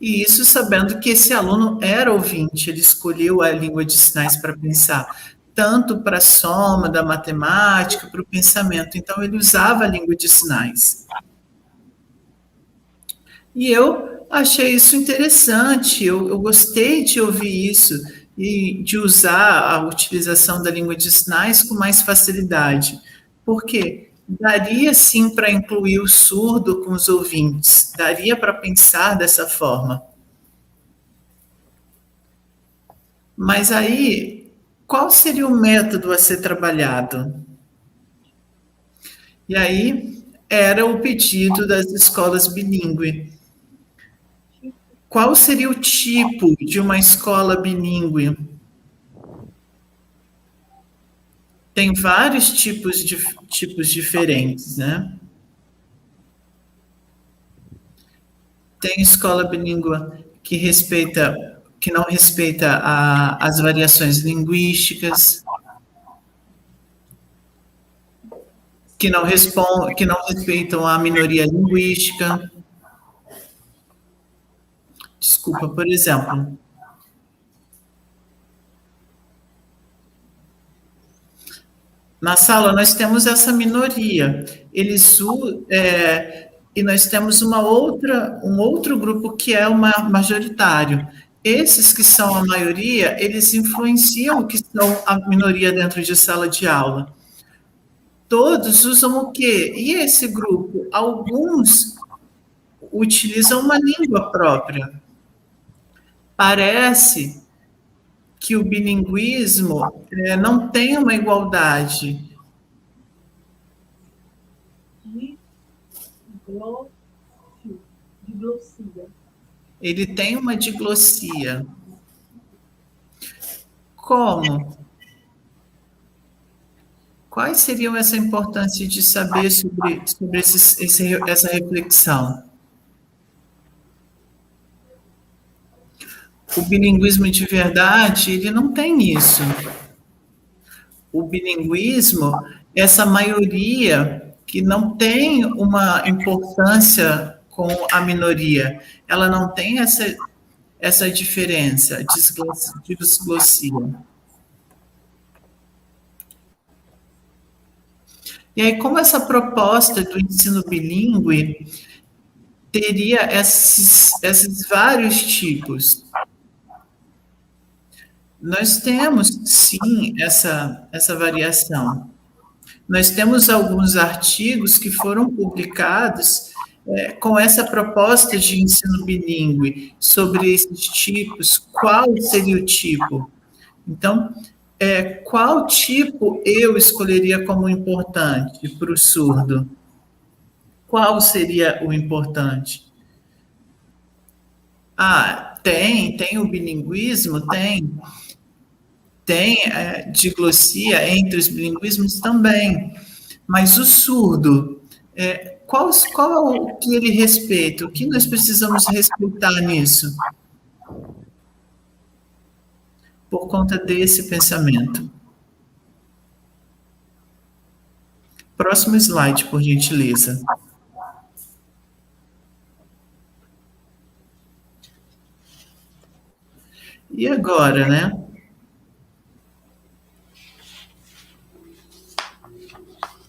E isso sabendo que esse aluno era ouvinte, ele escolheu a língua de sinais para pensar, tanto para a soma da matemática, para o pensamento. Então, ele usava a língua de sinais. E eu achei isso interessante, eu gostei de ouvir isso e de usar a utilização da língua de sinais com mais facilidade. Porque daria sim para incluir o surdo com os ouvintes, daria para pensar dessa forma. Mas aí, qual seria o método a ser trabalhado? E aí, era o pedido das escolas bilíngue. Qual seria o tipo de uma escola bilíngue? Tem vários tipos diferentes, né? Tem escola bilíngue que não respeita as variações linguísticas, que não respeitam a minoria linguística. Desculpa, por exemplo, na sala nós temos essa minoria, e nós temos um outro grupo que é o majoritário. Esses que são a maioria, eles influenciam o que são a minoria dentro de sala de aula. Todos usam o quê? E esse grupo? Alguns utilizam uma língua própria. Parece que o bilinguismo não tem uma igualdade. Diglossia. Ele tem uma diglossia. Como? Quais seriam essa importância de saber sobre essa reflexão? O bilinguismo de verdade, ele não tem isso. O bilinguismo, essa maioria que não tem uma importância com a minoria, ela não tem essa diferença, diglossia. E aí, como essa proposta do ensino bilíngue teria esses vários tipos? Nós temos, sim, essa variação. Nós temos alguns artigos que foram publicados com essa proposta de ensino bilíngue, sobre esses tipos, qual seria o tipo? Então, qual tipo eu escolheria como importante para o surdo? Qual seria o importante? Tem o bilinguismo? Tem diglossia entre os bilinguismos também, mas o surdo, qual é o que ele respeita? O que nós precisamos respeitar nisso? Por conta desse pensamento. Próximo slide, por gentileza. E agora, né?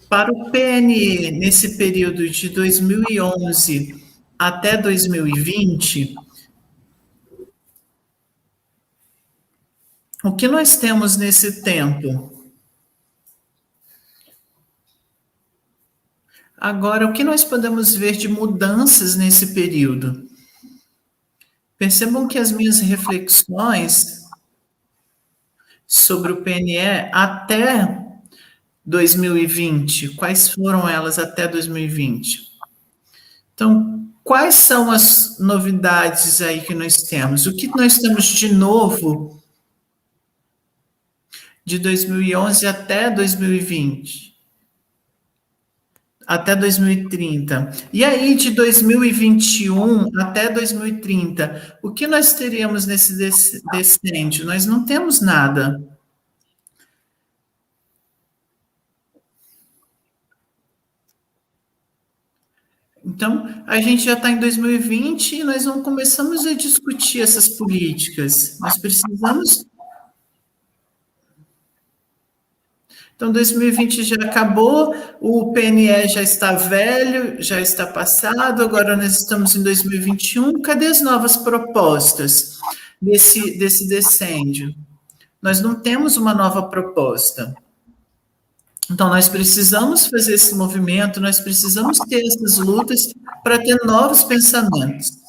Para o PNE, nesse período de 2011 até 2020, o que nós temos nesse tempo? Agora, o que nós podemos ver de mudanças nesse período? Percebam que as minhas reflexões sobre o PNE até 2020, quais foram elas até 2020? Então, quais são as novidades aí que nós temos? O que nós temos de novo de 2011 até 2020? Até 2030. E aí, de 2021 até 2030, o que nós teríamos nesse decêndio? Nós não temos nada. Então, a gente já está em 2020 e nós não começamos a discutir essas políticas. Nós precisamos. Então, 2020 já acabou, o PNE já está velho, já está passado, agora nós estamos em 2021. Cadê as novas propostas desse decêndio? Nós não temos uma nova proposta. Então, nós precisamos fazer esse movimento, nós precisamos ter essas lutas para ter novos pensamentos.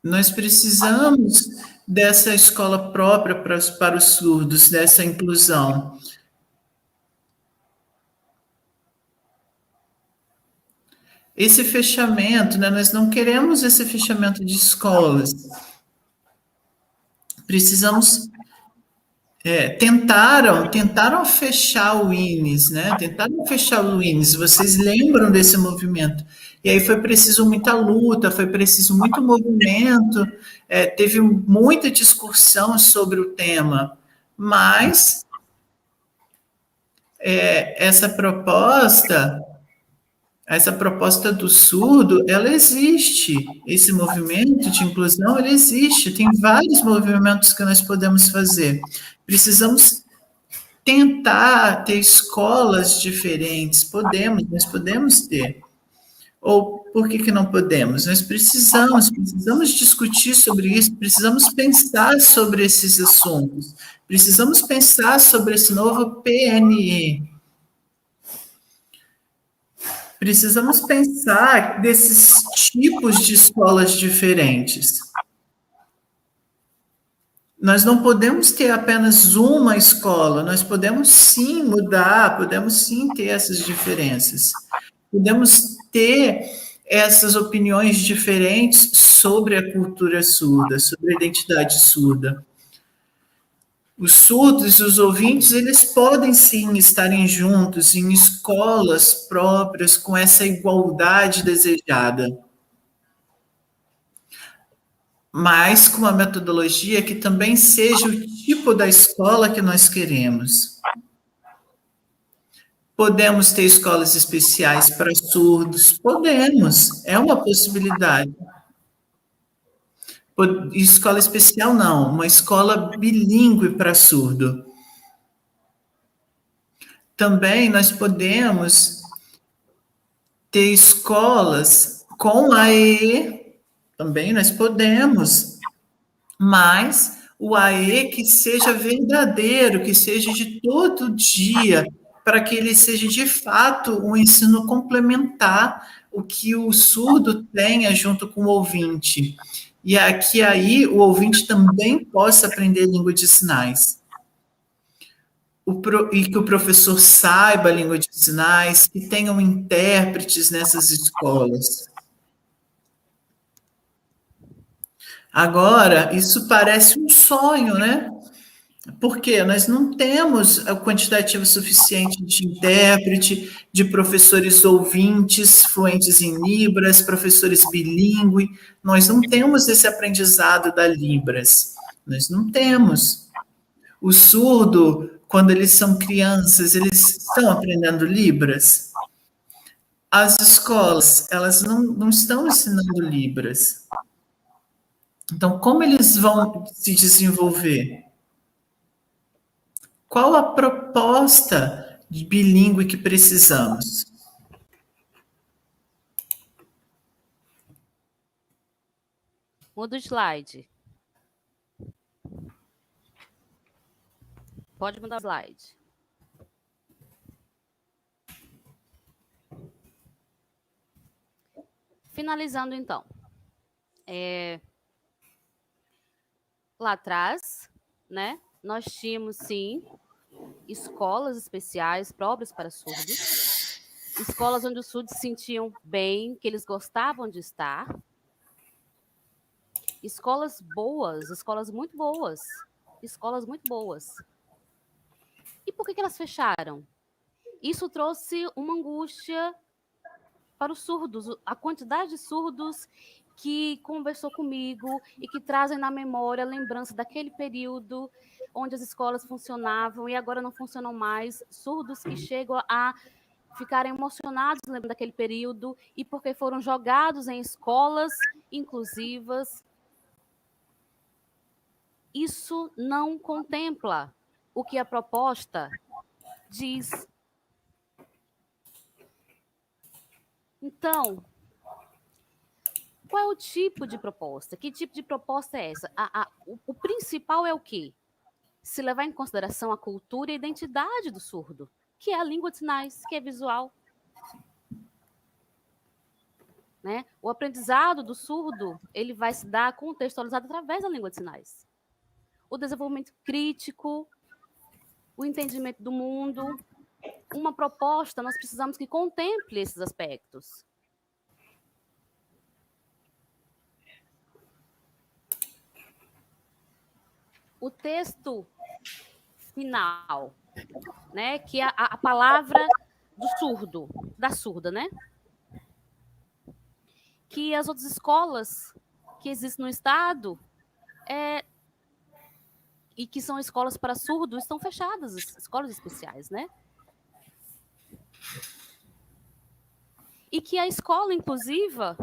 Nós precisamos dessa escola própria para os surdos, dessa inclusão. Esse fechamento, né, nós não queremos esse fechamento de escolas. Precisamos... tentaram fechar o INES, né? Tentaram fechar o INES. Vocês lembram desse movimento? E aí foi preciso muita luta, foi preciso muito movimento, teve muita discussão sobre o tema, mas essa proposta do surdo, ela existe. Esse movimento de inclusão, ele existe. Tem vários movimentos que nós podemos fazer. Precisamos tentar ter escolas diferentes. Nós podemos ter. Ou por que não podemos? Nós precisamos discutir sobre isso, precisamos pensar sobre esses assuntos, precisamos pensar sobre esse novo PNE. Precisamos pensar desses tipos de escolas diferentes. Nós não podemos ter apenas uma escola, nós podemos sim mudar, podemos sim ter essas diferenças. Podemos ter essas opiniões diferentes sobre a cultura surda, sobre a identidade surda. Os surdos e os ouvintes, eles podem sim estarem juntos em escolas próprias com essa igualdade desejada, mas com uma metodologia que também seja o tipo da escola que nós queremos. Podemos ter escolas especiais para surdos? Podemos, é uma possibilidade. Escola especial não, uma escola bilíngue para surdo. Também nós podemos ter escolas com AE, também nós podemos, mas o AE que seja verdadeiro, que seja de todo dia, para que ele seja de fato um ensino complementar, o que o surdo tenha junto com o ouvinte. E aqui aí o ouvinte também possa aprender língua de sinais. E que o professor saiba a língua de sinais, que tenham intérpretes nessas escolas. Agora, isso parece um sonho, né? Porque nós não temos a quantitativo suficiente de intérprete, de professores ouvintes fluentes em Libras, professores bilíngue. Nós não temos esse aprendizado da Libras. Nós não temos. O surdo, quando eles são crianças, eles estão aprendendo Libras. As escolas, elas não estão ensinando Libras. Então, como eles vão se desenvolver? Qual a proposta de bilíngue que precisamos? Muda o slide. Pode mudar o slide. Finalizando, então. Lá atrás, né, nós tínhamos, sim, escolas especiais próprias para surdos, escolas onde os surdos se sentiam bem, que eles gostavam de estar, escolas boas, escolas muito boas, escolas muito boas. E por que elas fecharam? Isso trouxe uma angústia para os surdos, a quantidade de surdos que conversou comigo e que trazem na memória a lembrança daquele período onde as escolas funcionavam e agora não funcionam mais, surdos que chegam a ficarem emocionados lembrando daquele período e porque foram jogados em escolas inclusivas. Isso não contempla o que a proposta diz. Então, qual é o tipo de proposta? Que tipo de proposta é essa? O principal é o quê? Se levar em consideração a cultura e a identidade do surdo, que é a língua de sinais, que é visual. Né? O aprendizado do surdo, ele vai se dar contextualizado através da língua de sinais. O desenvolvimento crítico, o entendimento do mundo. Uma proposta, nós precisamos que contemple esses aspectos. O texto final, né, que é a palavra do surdo, da surda, né? Que as outras escolas que existem no estado e que são escolas para surdos estão fechadas, escolas especiais, né? E que a escola inclusiva,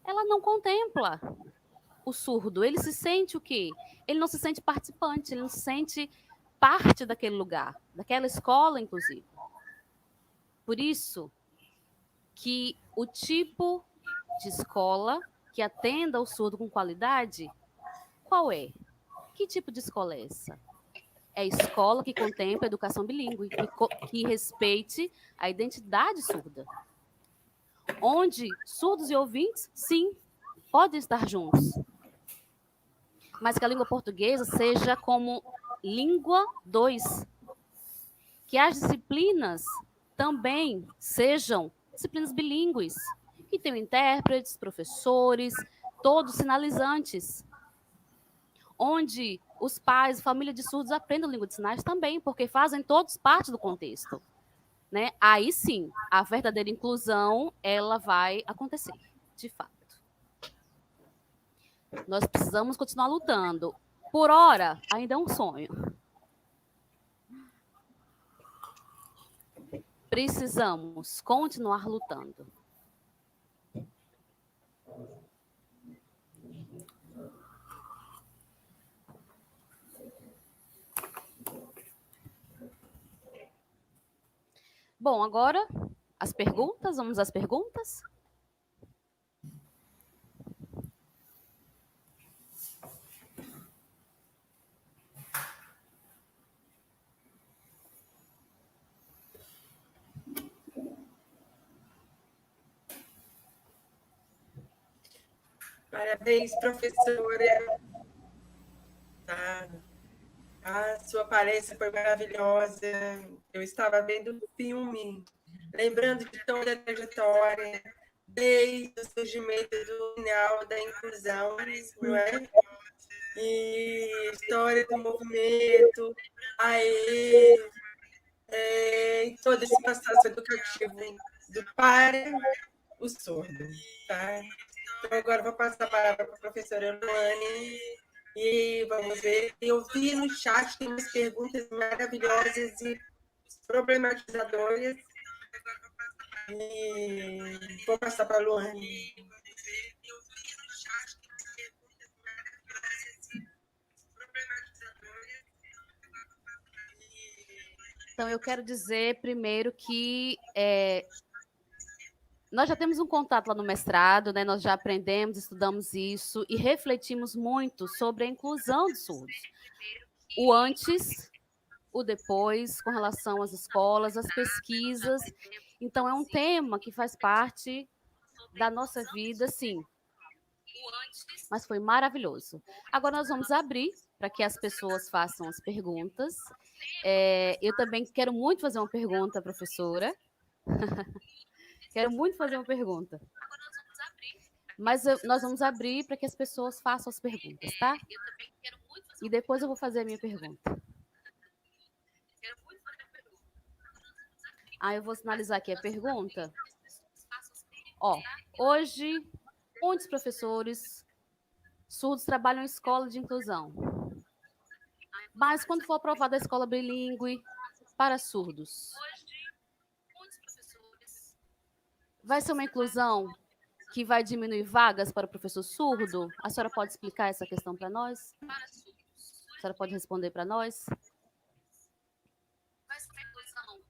ela não contempla o surdo. Ele se sente o quê? Ele não se sente participante, ele não se sente parte daquele lugar, daquela escola, inclusive. Por isso que o tipo de escola que atenda ao surdo com qualidade, qual é? Que tipo de escola é essa? É a escola que contempla a educação bilíngue, que respeite a identidade surda. Onde surdos e ouvintes, sim, podem estar juntos. Mas que a língua portuguesa seja como língua 2. Que as disciplinas também sejam disciplinas bilíngues, que tenham intérpretes, professores, todos sinalizantes, onde os pais, família de surdos aprendam língua de sinais também, porque fazem todos parte do contexto. Né? Aí sim, a verdadeira inclusão, ela vai acontecer, de fato. Nós precisamos continuar lutando. Por hora, ainda é um sonho. Precisamos continuar lutando. Bom, agora as perguntas, vamos às perguntas. Parabéns, professora. Tá. A sua palestra foi maravilhosa. Eu estava vendo o filme, lembrando de toda a trajetória, desde o surgimento do final da inclusão, não é? E história do movimento, e todo esse processo educativo para o surdo. Tá? Então, agora vou passar a palavra para a professora Luane. E vamos ver, eu vi no chat, tem umas perguntas maravilhosas e problematizadoras. E vou passar para a Luane. Então, eu quero dizer primeiro que nós já temos um contato lá no mestrado, né? Nós já aprendemos, estudamos isso e refletimos muito sobre a inclusão dos surdos. O antes, o depois, com relação às escolas, às pesquisas. Então, é um tema que faz parte da nossa vida, sim. Mas foi maravilhoso. Agora nós vamos abrir para que as pessoas façam as perguntas. Eu também quero muito fazer uma pergunta, professora. Quero muito fazer uma pergunta. Mas nós vamos abrir para que as pessoas façam as perguntas, tá? E depois eu vou fazer a minha pergunta. Eu vou sinalizar aqui a pergunta. Hoje, muitos professores surdos trabalham em escola de inclusão. Mas quando for aprovada a escola bilíngue para surdos, vai ser uma inclusão que vai diminuir vagas para o professor surdo? A senhora pode explicar essa questão para nós? A senhora pode responder para nós? Vai ser uma inclusão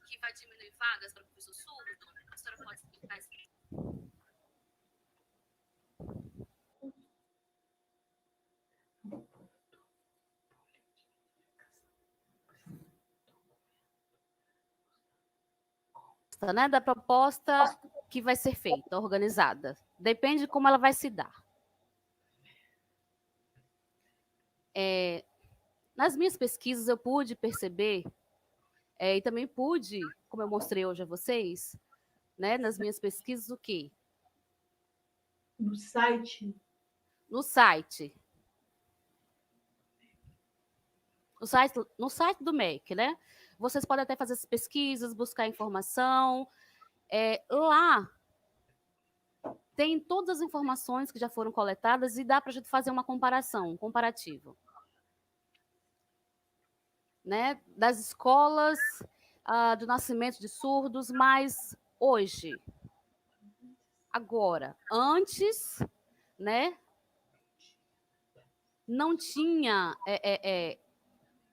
que vai diminuir vagas para o professor surdo? A senhora pode explicar isso? Né, da proposta que vai ser feita, organizada. Depende de como ela vai se dar. Nas minhas pesquisas, eu pude perceber, e também pude, como eu mostrei hoje a vocês, né, nas minhas pesquisas, o quê? No site? No site. No site do MEC, né? Vocês podem até fazer as pesquisas, buscar informação. Lá tem todas as informações que já foram coletadas e dá para a gente fazer uma comparação, um comparativo. Né? Das escolas, do nascimento de surdos, mas hoje, agora, antes, né? Não tinha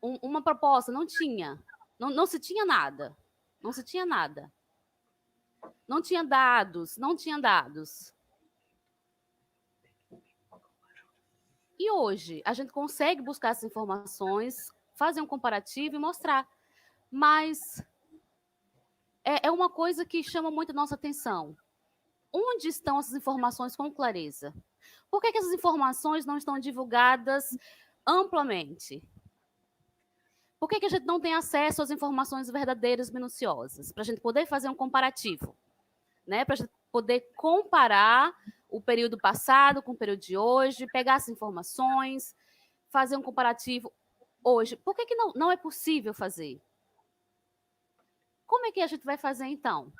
uma proposta, não tinha. Não se tinha nada. Não se tinha nada. Não tinha dados, não tinha dados. E hoje, a gente consegue buscar essas informações, fazer um comparativo e mostrar. Mas é uma coisa que chama muito a nossa atenção. Onde estão essas informações com clareza? Por que essas informações não estão divulgadas amplamente? Por que a gente não tem acesso às informações verdadeiras, minuciosas? Para a gente poder fazer um comparativo. Né? Para a gente poder comparar o período passado com o período de hoje, pegar essas informações, fazer um comparativo hoje. Por que não é possível fazer? Como é que a gente vai fazer, então?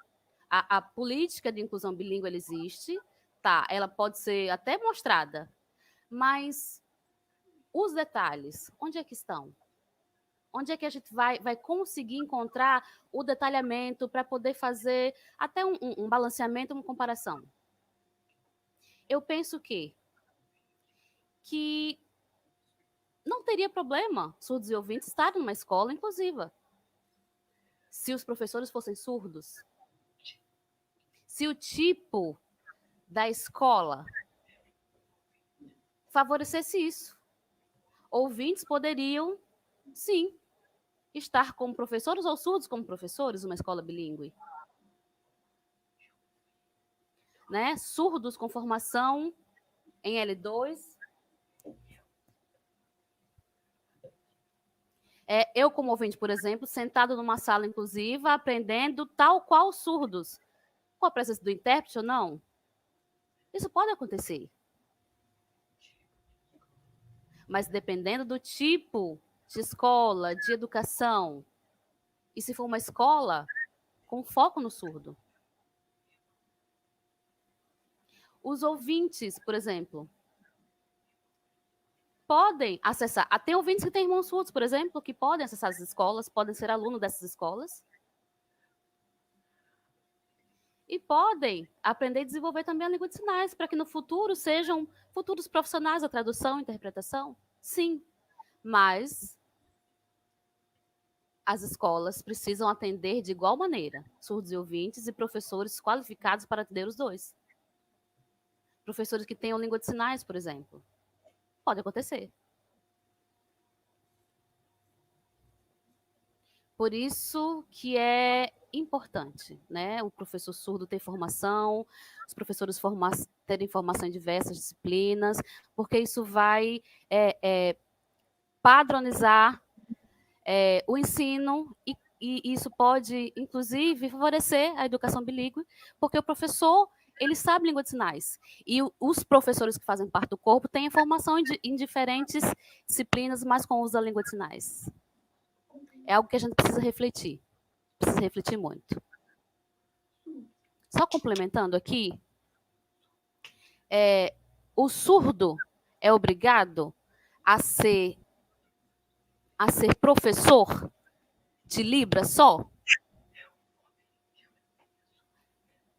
A política de inclusão bilíngue ela existe, tá? Ela pode ser até mostrada, mas os detalhes, onde é que estão? Onde é que a gente vai conseguir encontrar o detalhamento para poder fazer até um balanceamento, uma comparação? Eu penso que não teria problema surdos e ouvintes estarem numa escola inclusiva, se os professores fossem surdos, se o tipo da escola favorecesse isso. Ouvintes poderiam, sim, estar como professores ou surdos como professores numa escola bilíngue. Né? Surdos com formação em L2. Eu, como ouvinte, por exemplo, sentado numa sala inclusiva, aprendendo tal qual surdos, com a presença do intérprete ou não. Isso pode acontecer. Mas dependendo do tipo de escola, de educação, e se for uma escola com foco no surdo. Os ouvintes, por exemplo, podem acessar. Tem ouvintes que têm irmãos surdos, por exemplo, que podem acessar as escolas, podem ser alunos dessas escolas. E podem aprender e desenvolver também a língua de sinais, para que no futuro sejam futuros profissionais da tradução e interpretação. Sim, mas as escolas precisam atender de igual maneira surdos e ouvintes e professores qualificados para atender os dois. Professores que tenham língua de sinais, por exemplo. Pode acontecer. Por isso que é importante, né, o professor surdo ter formação, os professores terem formação em diversas disciplinas, porque isso vai padronizar o ensino e isso pode, inclusive, favorecer a educação bilíngue, porque o professor, ele sabe língua de sinais. E os professores que fazem parte do corpo têm formação em diferentes disciplinas, mas com o uso da língua de sinais. É algo que a gente precisa refletir muito. Só complementando aqui, o surdo é obrigado a ser professor de Libra só?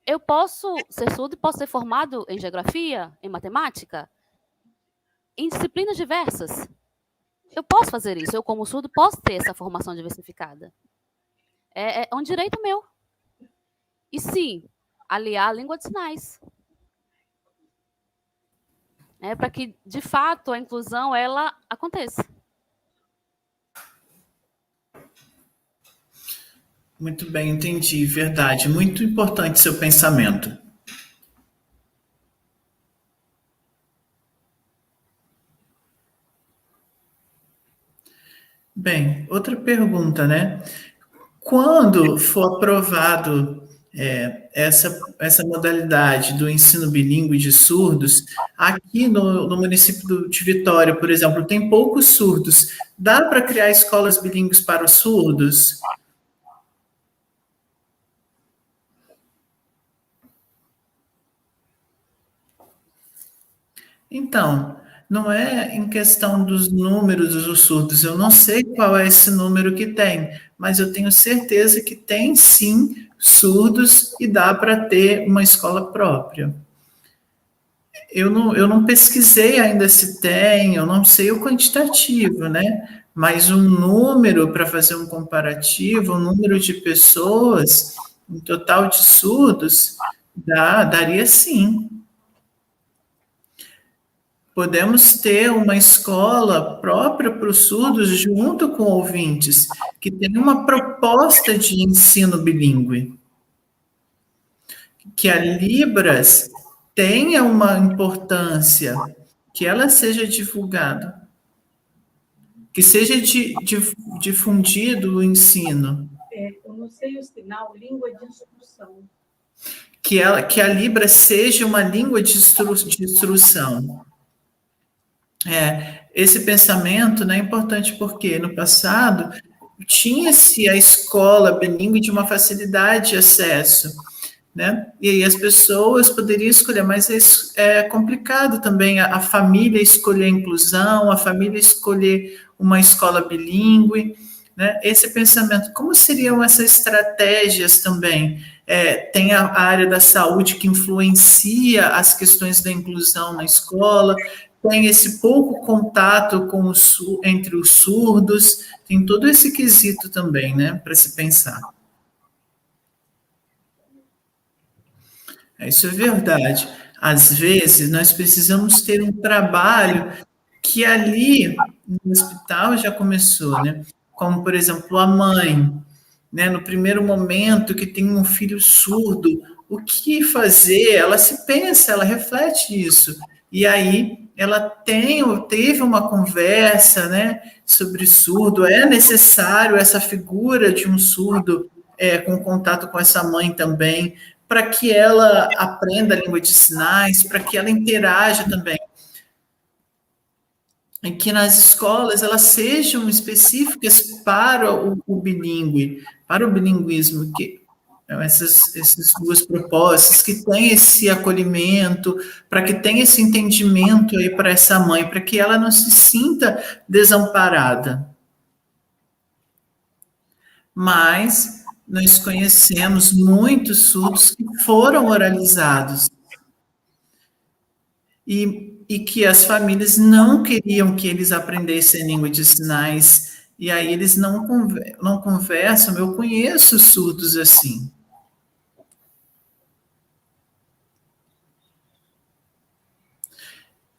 Eu posso ser surdo e posso ser formado em geografia, em matemática, em disciplinas diversas. Eu posso fazer isso. Eu, como surdo, posso ter essa formação diversificada. É um direito meu. E sim, aliar a língua de sinais. Para que, de fato, a inclusão ela aconteça. Muito bem, entendi, verdade. Muito importante seu pensamento. Bem, outra pergunta, né? Quando for aprovado essa modalidade do ensino bilíngue de surdos, aqui no município de Vitória, por exemplo, tem poucos surdos. Dá para criar escolas bilíngues para os surdos? Então, não é em questão dos números dos surdos, eu não sei qual é esse número que tem, mas eu tenho certeza que tem sim surdos e dá para ter uma escola própria. Eu não pesquisei ainda se tem, eu não sei o quantitativo, né? Mas um número para fazer um comparativo, um número de pessoas, um total de surdos, daria sim. Podemos ter uma escola própria para os surdos junto com ouvintes, que tem uma proposta de ensino bilíngue. Que a Libras tenha uma importância, que ela seja divulgada, que seja difundido o ensino. Eu não sei o sinal, língua de instrução. Que a Libras seja uma língua de instrução. Esse pensamento, né, é importante porque no passado tinha-se a escola bilíngue de uma facilidade de acesso, né? E aí as pessoas poderiam escolher, mas é complicado também a família escolher a inclusão, a família escolher uma escola bilíngue, né? Esse pensamento, como seriam essas estratégias também? Tem a área da saúde que influencia as questões da inclusão na escola, tem esse pouco contato entre os surdos, tem todo esse quesito também, né, para se pensar. Isso é verdade. Às vezes, nós precisamos ter um trabalho que ali no hospital já começou, né? Como, por exemplo, a mãe, né? No primeiro momento que tem um filho surdo, o que fazer? Ela se pensa, ela reflete isso. E aí ela teve uma conversa, né, sobre surdo. É necessário essa figura de um surdo com contato com essa mãe também, para que ela aprenda a língua de sinais, para que ela interaja também. E que nas escolas elas sejam específicas para o bilíngue, para o bilinguismo, que essas duas propostas, que tem esse acolhimento, para que tenha esse entendimento aí para essa mãe, para que ela não se sinta desamparada. Mas nós conhecemos muitos surdos que foram oralizados e que as famílias não queriam que eles aprendessem língua de sinais, e aí eles não conversam. Eu conheço surdos assim.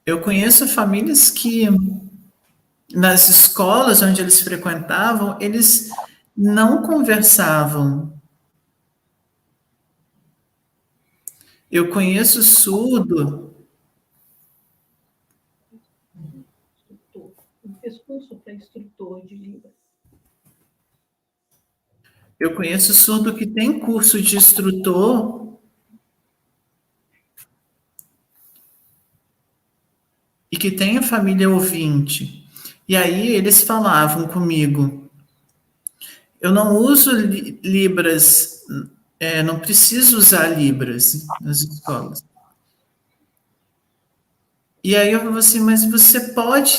Eu conheço famílias que, nas escolas onde eles frequentavam, eles não conversavam. Eu conheço surdo. Um pescoço para instrutor de Libras. Eu conheço surdo que tem curso de instrutor e que tem a família ouvinte. E aí eles falavam comigo: eu não uso Libras, não preciso usar Libras nas escolas. E aí eu falei assim, mas você pode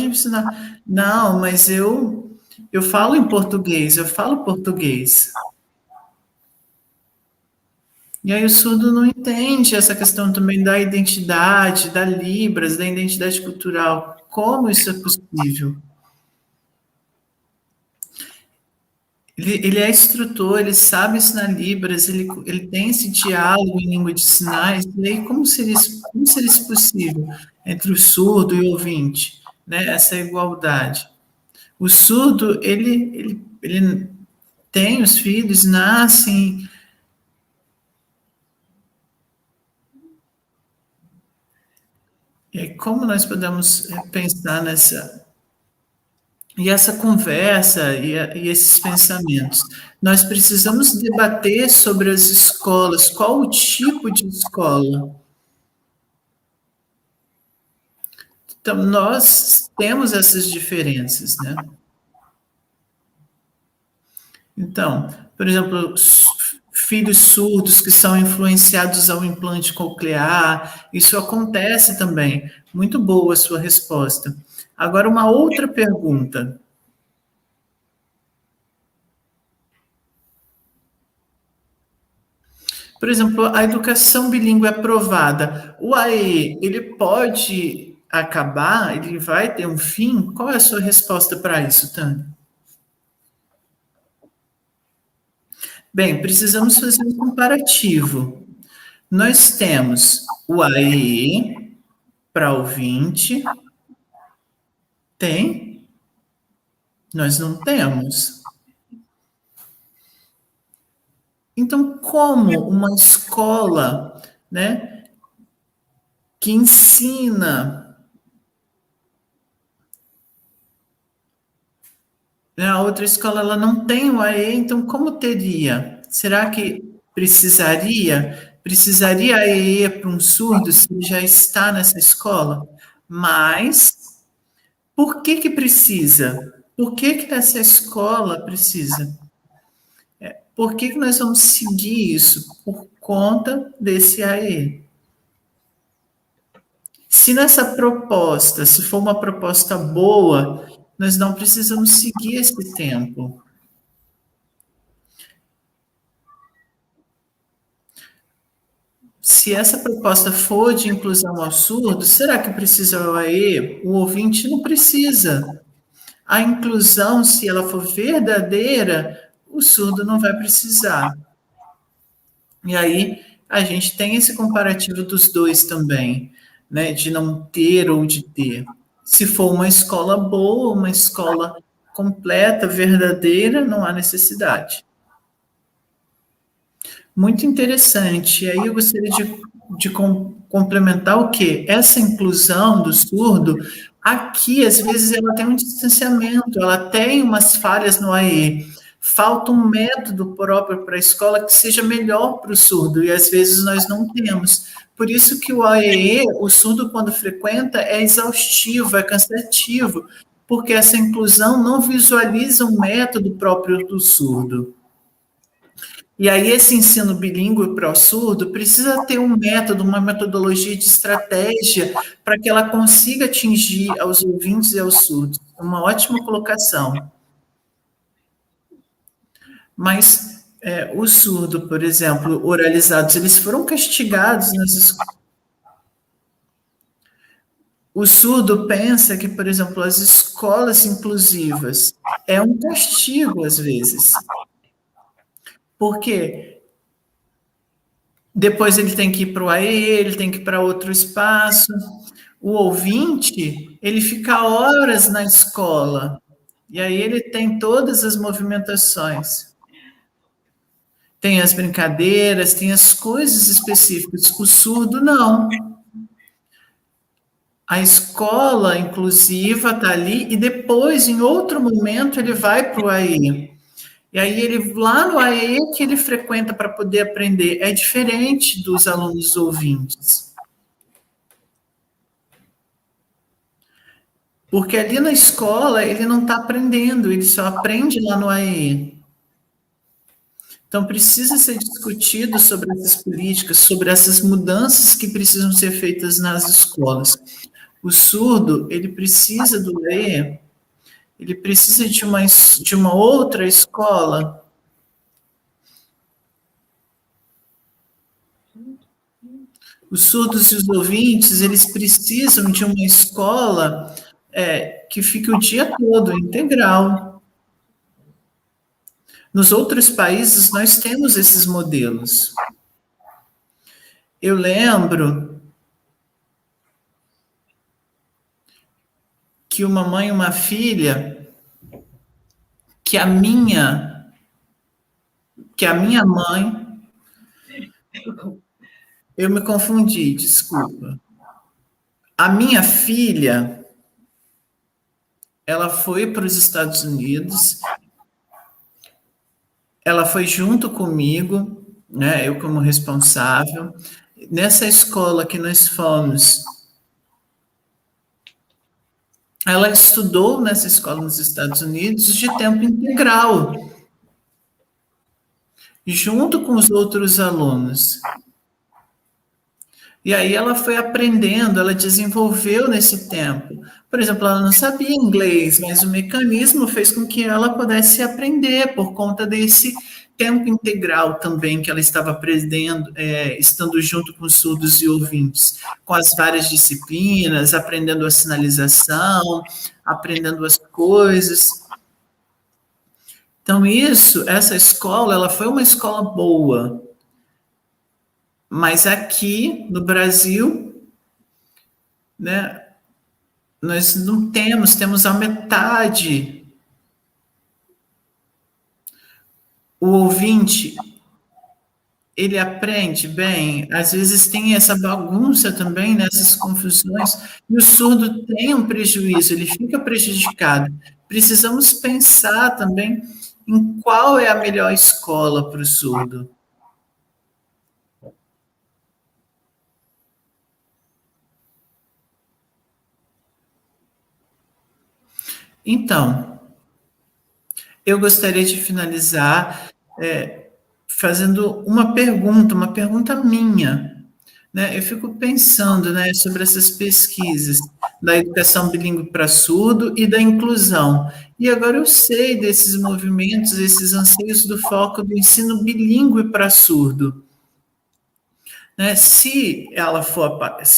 ensinar. Não, mas eu falo em português, eu falo português. E aí o surdo não entende essa questão também da identidade, da Libras, da identidade cultural. Como isso é possível? Ele é instrutor, ele sabe ensinar Libras, ele tem esse diálogo em língua de sinais, e aí como seria isso possível entre o surdo e o ouvinte, né? Essa igualdade. O surdo, ele tem os filhos, nascem. E aí, como nós podemos pensar nessa... E essa conversa e esses pensamentos? Nós precisamos debater sobre as escolas, qual o tipo de escola. Então, nós temos essas diferenças, né? Então, por exemplo, filhos surdos que são influenciados ao implante coclear, isso acontece também. Muito boa a sua resposta. Agora, uma outra pergunta. Por exemplo, a educação bilíngue aprovada, o AE, ele pode acabar? Ele vai ter um fim? Qual é a sua resposta para isso, Tânia? Bem, precisamos fazer um comparativo. Nós temos o AE para ouvinte. Tem? Nós não temos. Então, como uma escola, né, que ensina, né, a outra escola ela não tem o AE, então como teria? Será que precisaria? Precisaria AE para um surdo se ele já está nessa escola? Mas, por que precisa? Por que nessa escola precisa? Por que nós vamos seguir isso? Por conta desse AE. Se nessa proposta, se for uma proposta boa, nós não precisamos seguir esse tempo. Se essa proposta for de inclusão ao surdo, será que precisa o AE? O ouvinte não precisa. A inclusão, se ela for verdadeira, o surdo não vai precisar. E aí, a gente tem esse comparativo dos dois também, né, de não ter ou de ter. Se for uma escola boa, uma escola completa, verdadeira, não há necessidade. Muito interessante. E aí eu gostaria de complementar o quê? Essa inclusão do surdo, aqui, às vezes, ela tem um distanciamento, ela tem umas falhas no AE. Falta um método próprio para a escola que seja melhor para o surdo, e às vezes nós não temos. Por isso que o AE, o surdo, quando frequenta, é exaustivo, é cansativo, porque essa inclusão não visualiza um método próprio do surdo. E aí esse ensino bilíngue para o surdo precisa ter um método, uma metodologia de estratégia para que ela consiga atingir aos ouvintes e aos surdos. Uma ótima colocação. Mas o surdo, por exemplo, oralizados, eles foram castigados nas escolas. O surdo pensa que, por exemplo, as escolas inclusivas é um castigo, às vezes. Porque depois ele tem que ir para o AE, ele tem que ir para outro espaço. O ouvinte, ele fica horas na escola. E aí ele tem todas as movimentações. Tem as brincadeiras, tem as coisas específicas. O surdo, não. A escola inclusiva está ali e depois, em outro momento, ele vai para o AE. E aí, ele lá no AE que ele frequenta para poder aprender. É diferente dos alunos ouvintes. Porque ali na escola, ele não está aprendendo, ele só aprende lá no AE. Então, precisa ser discutido sobre essas políticas, sobre essas mudanças que precisam ser feitas nas escolas. O surdo, ele precisa do AE, ele precisa de uma outra escola. Os surdos e os ouvintes, eles precisam de uma escola que fique o dia todo, integral. Nos outros países, nós temos esses modelos. Eu lembro que uma mãe e uma filha, que a minha mãe, eu me confundi, desculpa. A minha filha, ela foi para os Estados Unidos, ela foi junto comigo, né, eu como responsável. Nessa escola que nós fomos, ela estudou nessa escola nos Estados Unidos de tempo integral, junto com os outros alunos. E aí ela foi aprendendo, ela desenvolveu nesse tempo. Por exemplo, ela não sabia inglês, mas o mecanismo fez com que ela pudesse aprender por conta desse tempo integral também que ela estava aprendendo, estando junto com os surdos e ouvintes, com as várias disciplinas, aprendendo a sinalização, aprendendo as coisas. Então, essa escola, ela foi uma escola boa, mas aqui no Brasil, né, nós não temos a metade. O ouvinte, ele aprende bem, às vezes tem essa bagunça também, nessas confusões, e o surdo tem um prejuízo, ele fica prejudicado. Precisamos pensar também em qual é a melhor escola para o surdo. Então, eu gostaria de finalizar fazendo uma pergunta minha, né? Eu fico pensando, né, sobre essas pesquisas da educação bilíngue para surdo e da inclusão. E agora eu sei desses movimentos, esses anseios do foco do ensino bilíngue para surdo. Né? Se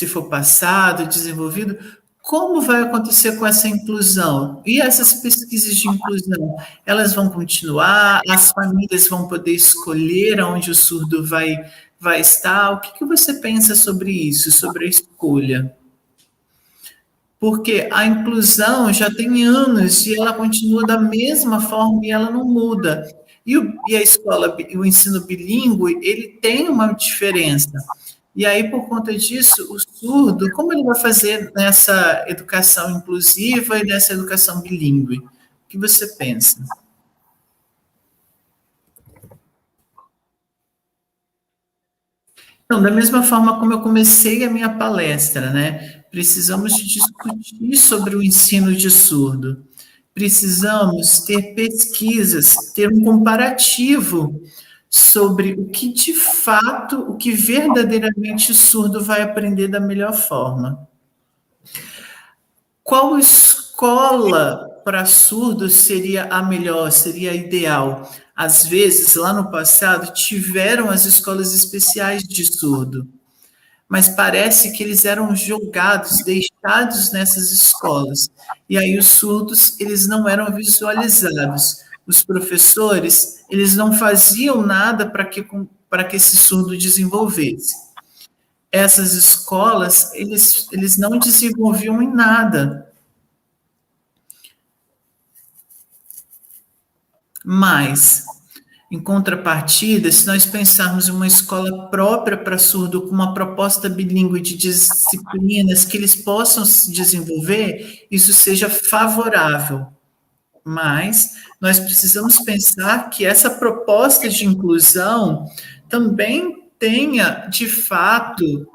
for passado, desenvolvido, como vai acontecer com essa inclusão? E essas pesquisas de inclusão, elas vão continuar? As famílias vão poder escolher onde o surdo vai estar? O que você pensa sobre isso, sobre a escolha? Porque a inclusão já tem anos e ela continua da mesma forma e ela não muda. E a escola, o ensino bilíngue, ele tem uma diferença. E aí, por conta disso, o surdo, como ele vai fazer nessa educação inclusiva e nessa educação bilíngue? O que você pensa? Então, da mesma forma como eu comecei a minha palestra, né? Precisamos discutir sobre o ensino de surdo. Precisamos ter pesquisas, ter um comparativo sobre o que de fato, o que verdadeiramente o surdo vai aprender da melhor forma. Qual escola para surdos seria a melhor, seria a ideal? Às vezes, lá no passado, tiveram as escolas especiais de surdo, mas parece que eles eram jogados, deixados nessas escolas. E aí os surdos, eles não eram visualizados. Os professores, eles não faziam nada para que esse surdo desenvolvesse. Essas escolas, eles não desenvolviam em nada. Mas, em contrapartida, se nós pensarmos em uma escola própria para surdo, com uma proposta bilíngue de disciplinas que eles possam se desenvolver, isso seja favorável. Mas nós precisamos pensar que essa proposta de inclusão também tenha, de fato,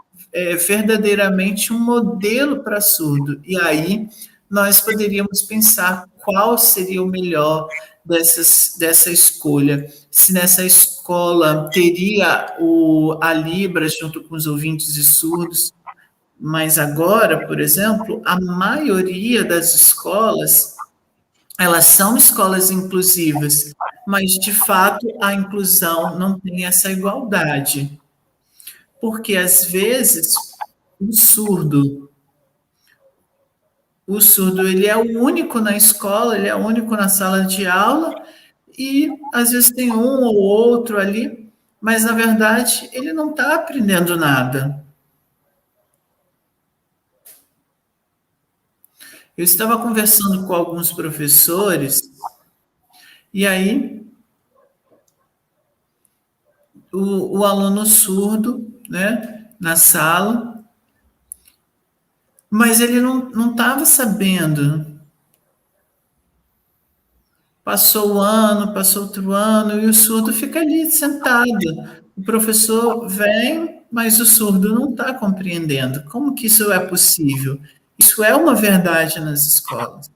verdadeiramente um modelo para surdo. E aí nós poderíamos pensar qual seria o melhor dessa escolha. Se nessa escola teria a Libras junto com os ouvintes e surdos, mas agora, por exemplo, a maioria das escolas, elas são escolas inclusivas, mas de fato a inclusão não tem essa igualdade. Porque às vezes o surdo ele é o único na escola, ele é o único na sala de aula, e às vezes tem um ou outro ali, mas na verdade ele não está aprendendo nada. Eu estava conversando com alguns professores, e aí o aluno surdo, né, na sala, mas ele não estava sabendo. Passou o ano, passou outro ano, e o surdo fica ali sentado. O professor vem, mas o surdo não está compreendendo. Como que isso é possível? Isso é uma verdade nas escolas.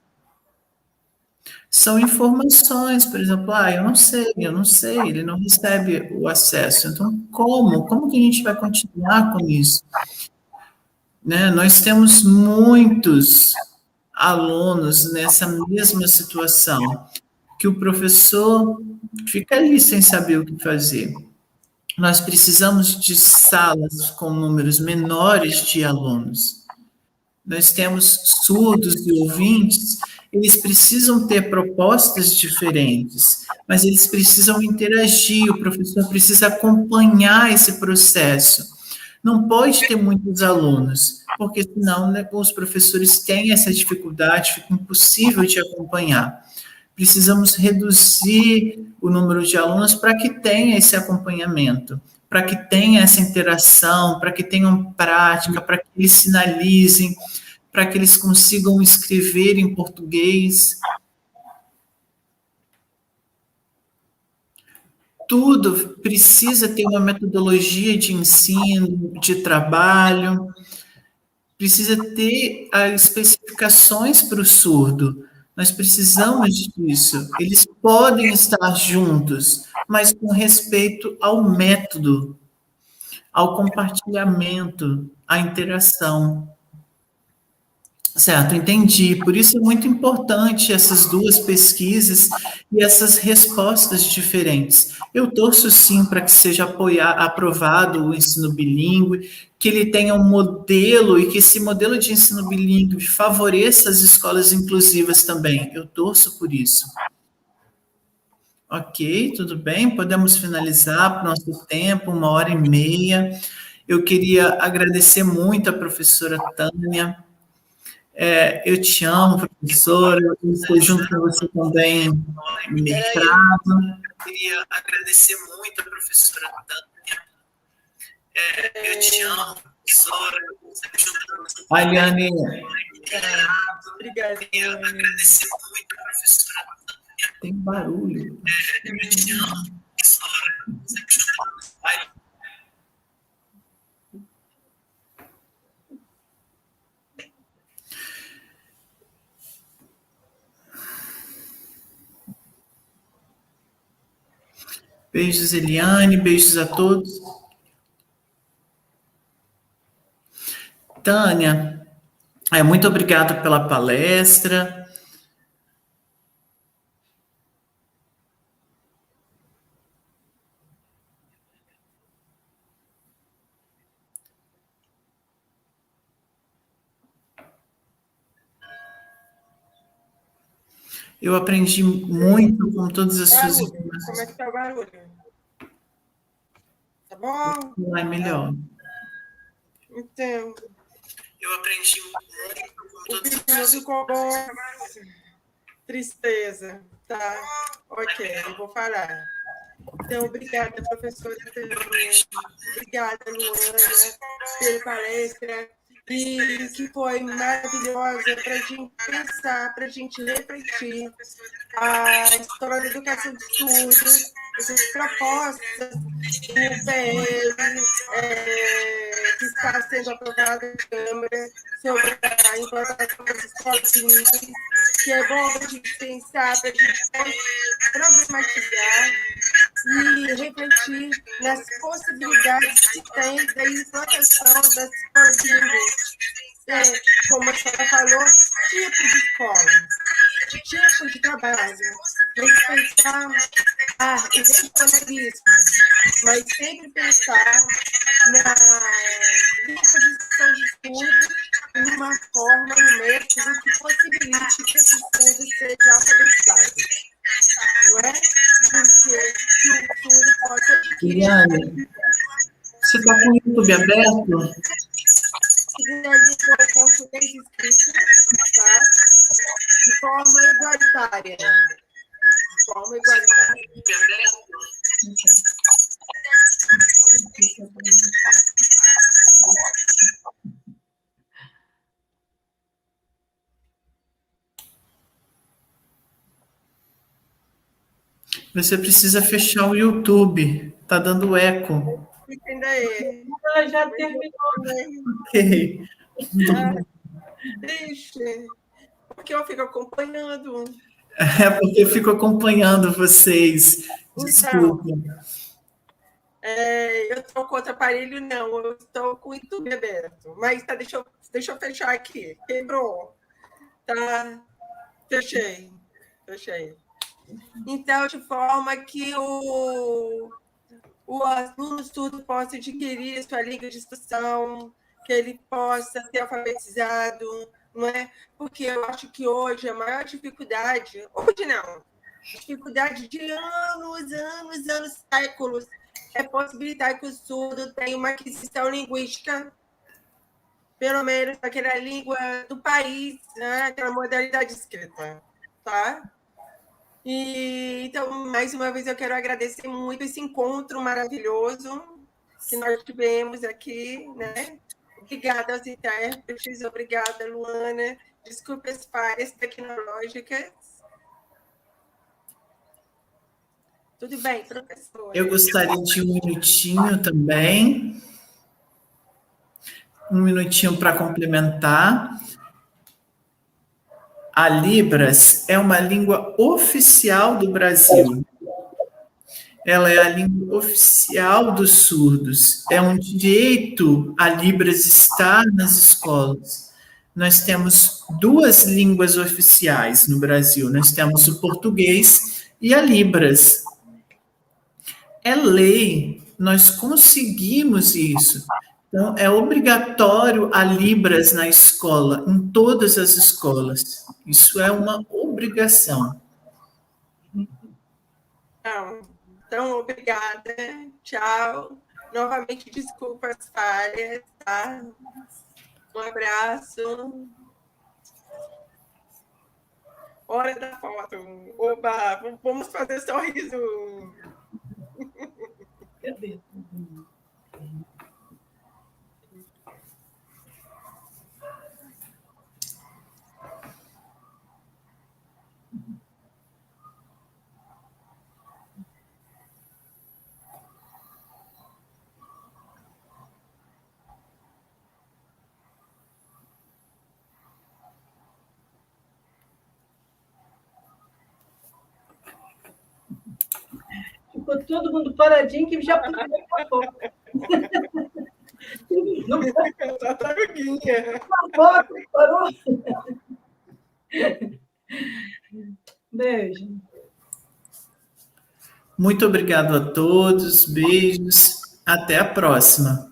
São informações, por exemplo, eu não sei, ele não recebe o acesso. Então, como? Como que a gente vai continuar com isso? Né? Nós temos muitos alunos nessa mesma situação, que o professor fica ali sem saber o que fazer. Nós precisamos de salas com números menores de alunos. Nós temos surdos e ouvintes, eles precisam ter propostas diferentes, mas eles precisam interagir, o professor precisa acompanhar esse processo. Não pode ter muitos alunos, porque senão, né, os professores têm essa dificuldade, fica impossível de acompanhar. Precisamos reduzir o número de alunos para que tenha esse acompanhamento, para que tenha essa interação, para que tenham prática, para que eles sinalizem, para que eles consigam escrever em português. Tudo precisa ter uma metodologia de ensino, de trabalho, precisa ter as especificações para o surdo. Nós precisamos disso. Eles podem estar juntos, mas com respeito ao método, ao compartilhamento, à interação. Certo, entendi. Por isso é muito importante essas duas pesquisas e essas respostas diferentes. Eu torço sim para que seja aprovado o ensino bilíngue, que ele tenha um modelo e que esse modelo de ensino bilíngue favoreça as escolas inclusivas também. Eu torço por isso. Ok, tudo bem, podemos finalizar para o nosso tempo, 1h30. Eu queria agradecer muito a professora Tânia. Eu te amo, professora, eu estou junto com você também no mestrado. Eu queria agradecer muito a professora Tânia. Eu te amo, professora, eu estou junto com você. Aliane. Obrigada. Eu queria agradecer muito a professora Tânia. Tem barulho. Eu te amo, professora, eu estou junto com você. Beijos, Eliane, beijos a todos. Tânia, muito obrigado pela palestra. Eu aprendi muito com todas as suas Barulho, como é informações. que tá o barulho? Tá bom? Vai melhor. Então, Eu aprendi muito com o todas vídeo não ficou bom. Tristeza, tá? Ok, eu vou falar. Então, obrigada, professora Tânia. Obrigada, Luana, pela palestra. E que foi maravilhosa para a gente pensar, para a gente refletir a história da educação de surdos, essas propostas do PL que está sendo aprovada na Câmara sobre a implantação das escolas bilíngues, que é bom a gente pensar, para a gente problematizar e refletir nas possibilidades que tem da implantação das escolas bilíngues. Como a senhora falou, tipo de escola, tipo de trabalho, respeitar a regionalismo, mas sempre pensar na disposição de estudo numa forma, no método que possibilite que esse estudo seja alfabetizado. Não é? Porque que o estudo possa adquirir. Eliane, você está com o YouTube aberto? Segunda língua é português escrito, tá? De forma igualitária. De forma igualitária. Você precisa fechar o YouTube. Está dando eco. Entenda aí. Ela já terminou. Ok. Deixa. Porque eu fico acompanhando. É porque eu fico acompanhando vocês. Desculpa. Eu estou com outro aparelho, não. Eu estou com o YouTube aberto. Mas tá, deixa eu fechar aqui. Quebrou. Tá. Fechei. Então, de forma que o aluno surdo possa adquirir sua língua de instrução, que ele possa ser alfabetizado, não é? Porque eu acho que hoje a maior dificuldade, hoje não, dificuldade de anos, séculos, é possibilitar que o surdo tenha uma aquisição linguística, pelo menos aquela língua do país, né? Aquela modalidade escrita, tá? E, então, mais uma vez, eu quero agradecer muito esse encontro maravilhoso que nós tivemos aqui, né? Obrigada aos intérpretes, obrigada, Luana. Desculpe as falhas tecnológicas. Tudo bem, professora? Eu gostaria de um minutinho também. Um minutinho para complementar. A Libras é uma língua oficial do Brasil. Ela é a língua oficial dos surdos. É um direito a Libras estar nas escolas. Nós temos duas línguas oficiais no Brasil. Nós temos o português e a Libras. É lei, nós conseguimos isso. Então, é obrigatório a Libras na escola, em todas as escolas. Isso é uma obrigação. Então, obrigada. Tchau. Novamente, desculpa as falhas, tá? Um abraço. Hora da foto. Oba, vamos fazer sorriso. Cadê? ficou todo mundo paradinho, que já podia foto. A tartaruguinha. Uma foto, parou. Beijo. Muito obrigado a todos, beijos, até a próxima.